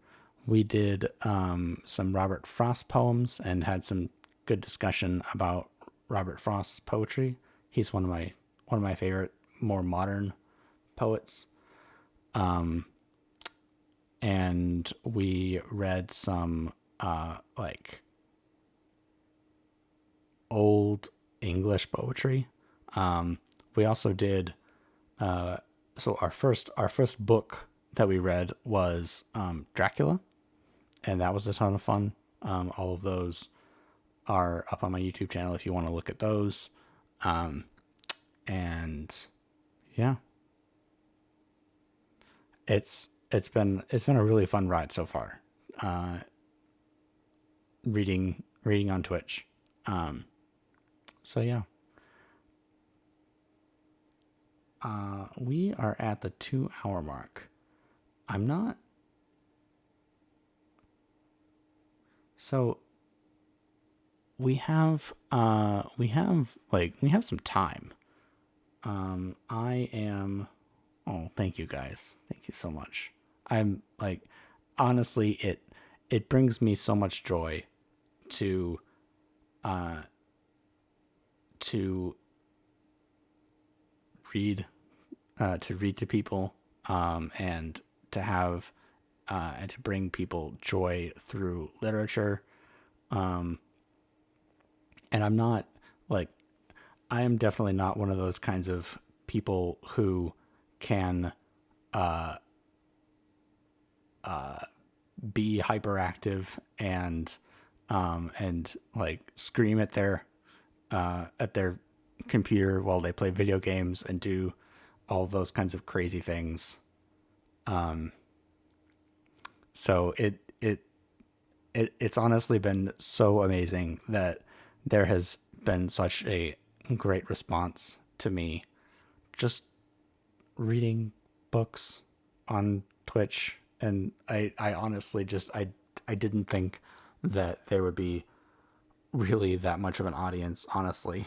Speaker 1: We did some Robert Frost poems and had some good discussion about Robert Frost's poetry. He's one of my favorite more modern poets. And we read some like old English poetry. We also did so our first book that we read was Dracula, and that was a ton of fun. All of those are up on my YouTube channel if you want to look at those. And yeah, it's been a really fun ride so far. Reading on Twitch. So yeah, we are at the 2 hour mark. I'm not so we have some time. I am. Oh, thank you guys. Thank you so much. I'm like, honestly, it brings me so much joy to uh to read to read to people, and to have and to bring people joy through literature. Um, and I'm not like I am definitely not one of those kinds of people who can be hyperactive and like scream at their computer while they play video games and do all those kinds of crazy things. So it's honestly been so amazing that there has been such a great response to me just reading books on Twitch. And I honestly just I didn't think that there would be really that much of an audience, honestly,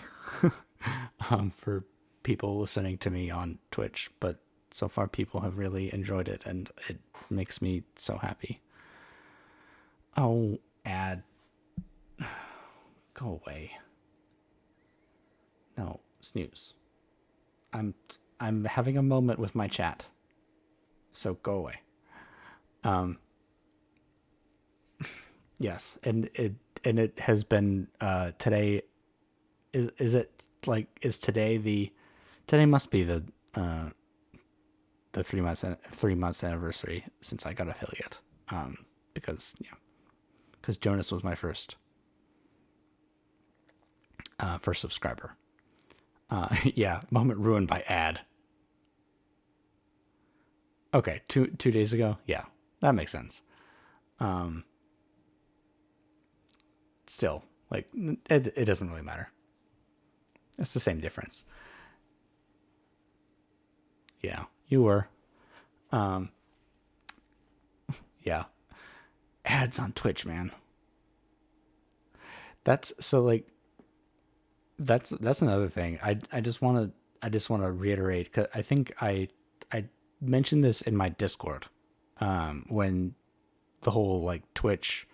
Speaker 1: for people listening to me on Twitch. But so far, people have really enjoyed it, and it makes me so happy. Oh, ad, go away. No, snooze. I'm I'm having a moment with my chat, so go away. Um, yes, and it has been today. Is it like is today the today must be uh the 3 months anniversary since I got affiliate. Because yeah, because Jonas was my first subscriber. Yeah, moment ruined by ad. Okay, 2 days ago. Yeah, that makes sense. Um, Still, like it doesn't really matter. It's the same difference. Yeah, you were. Um, yeah, ads on Twitch, man. That's so like that's another thing. I just want to reiterate because I think I mentioned this in my Discord, when the whole like Twitch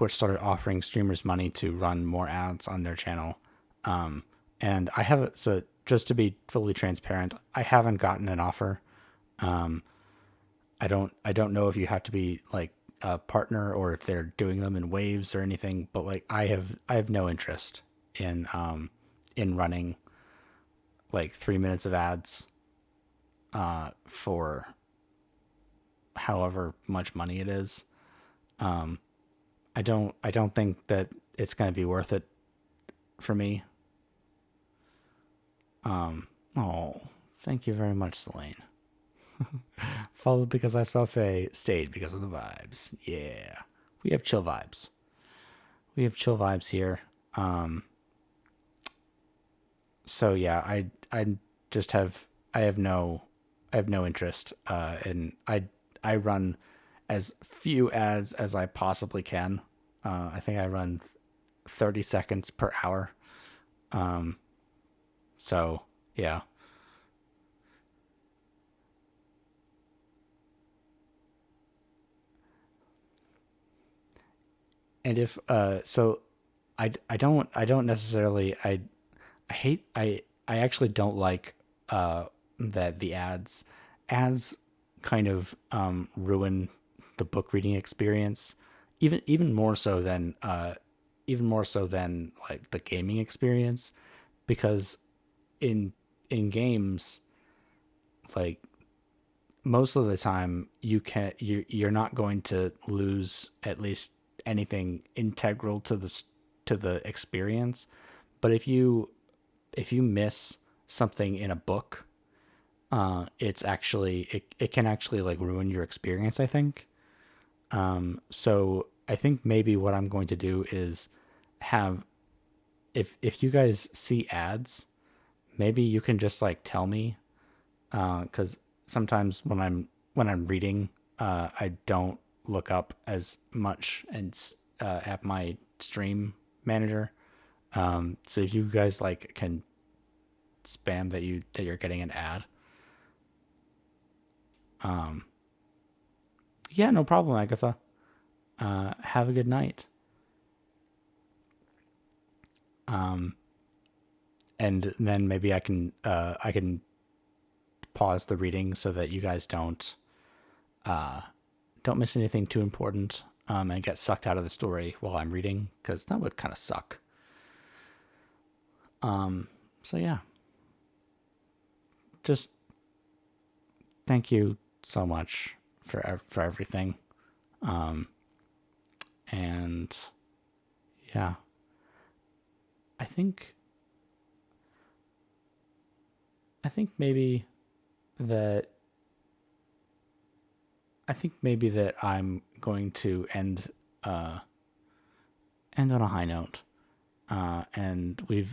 Speaker 1: started offering streamers money to run more ads on their channel. And I haven't, so just to be fully transparent, I haven't gotten an offer. I don't know if you have to be like a partner or if they're doing them in waves or anything, but like I have no interest in running like 3 minutes of ads for however much money it is. I don't think that it's going to be worth it for me. Oh, thank you very much, Selene. Followed because I saw Faye, stayed because of the vibes. Yeah. We have chill vibes. We have chill vibes here. So yeah, I just have I have no I have no interest in I run as few ads as I possibly can. I think I run 30 seconds per hour. So, yeah. And if so I don't necessarily I hate I actually don't like that the ads kind of ruin the book reading experience, even more so than even more so than like the gaming experience, because in games, like most of the time you're not going to lose at least anything integral to the experience. But if you miss something in a book, it can actually like ruin your experience, I think. So I think maybe what I'm going to do is have, if you guys see ads, maybe you can just like tell me, because sometimes when I'm reading, I don't look up as much and at my stream manager. So if you guys like can spam that you're getting an ad. Yeah, no problem, Agatha. Have a good night. And then maybe I can pause the reading so that you guys don't miss anything too important, and get sucked out of the story while I'm reading, because that would kind of suck. So yeah, just thank you so much for everything. And yeah, I think I think maybe that I think maybe that I'm going to end on a high note. And we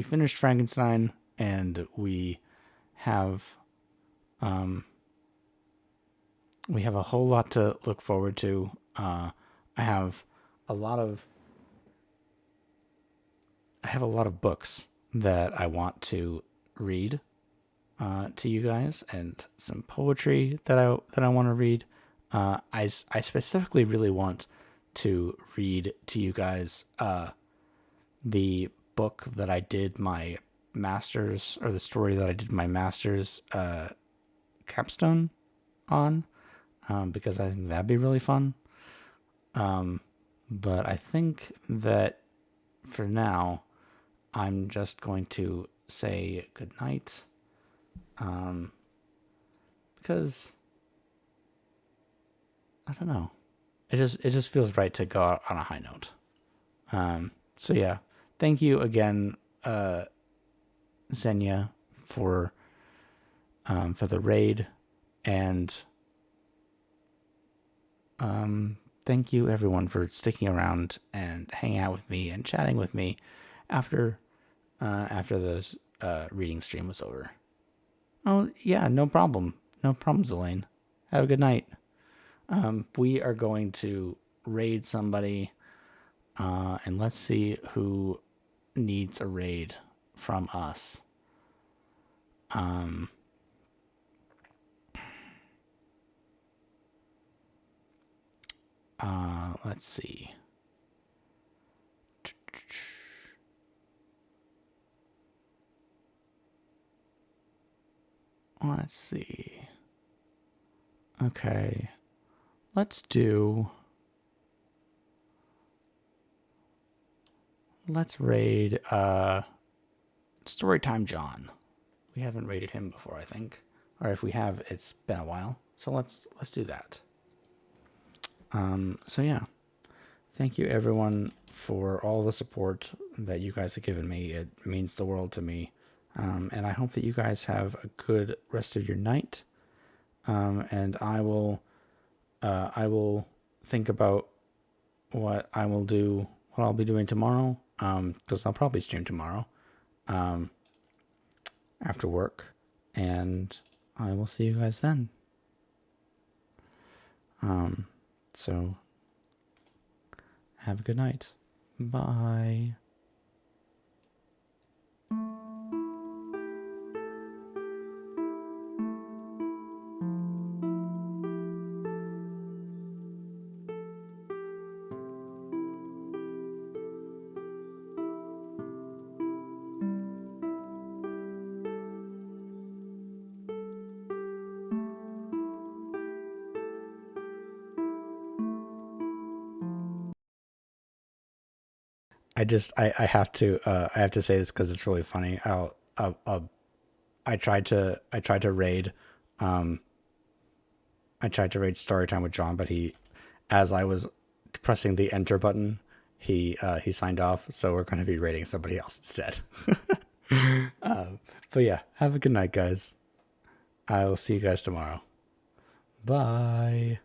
Speaker 1: finished Frankenstein, and have we have a whole lot to look forward to. I have a lot of I have a lot of books that I want to read to you guys, and some poetry that I want to read. I specifically really want to read to you guys the book that I did my master's, or the story that I did my master's capstone on, because I think that'd be really fun. But I think that for now, I'm just going to say good night, because I don't know. It just feels right to go out on a high note. So yeah, thank you again, Xenia, for the raid, and thank you everyone for sticking around and hanging out with me and chatting with me after after the reading stream was over. Oh yeah, no problem, no problem, Elaine. Have a good night. We are going to raid somebody, and let's see who needs a raid from us. Let's see. Let's see. Okay. Let's do. Let's raid Storytime John. We haven't raided him before, I think. Or if we have, it's been a while. So let's do that. So yeah. Thank you everyone for all the support that you guys have given me. It means the world to me. And I hope that you guys have a good rest of your night. And I will think about what I'll be doing tomorrow. Because I'll probably stream tomorrow, after work, and I will see you guys then. So have a good night. Bye. I have to say this because it's really funny. I tried to raid Storytime with John, but as I was pressing the enter button, he signed off. So we're going to be raiding somebody else instead. But yeah, have a good night, guys. I will see you guys tomorrow. Bye.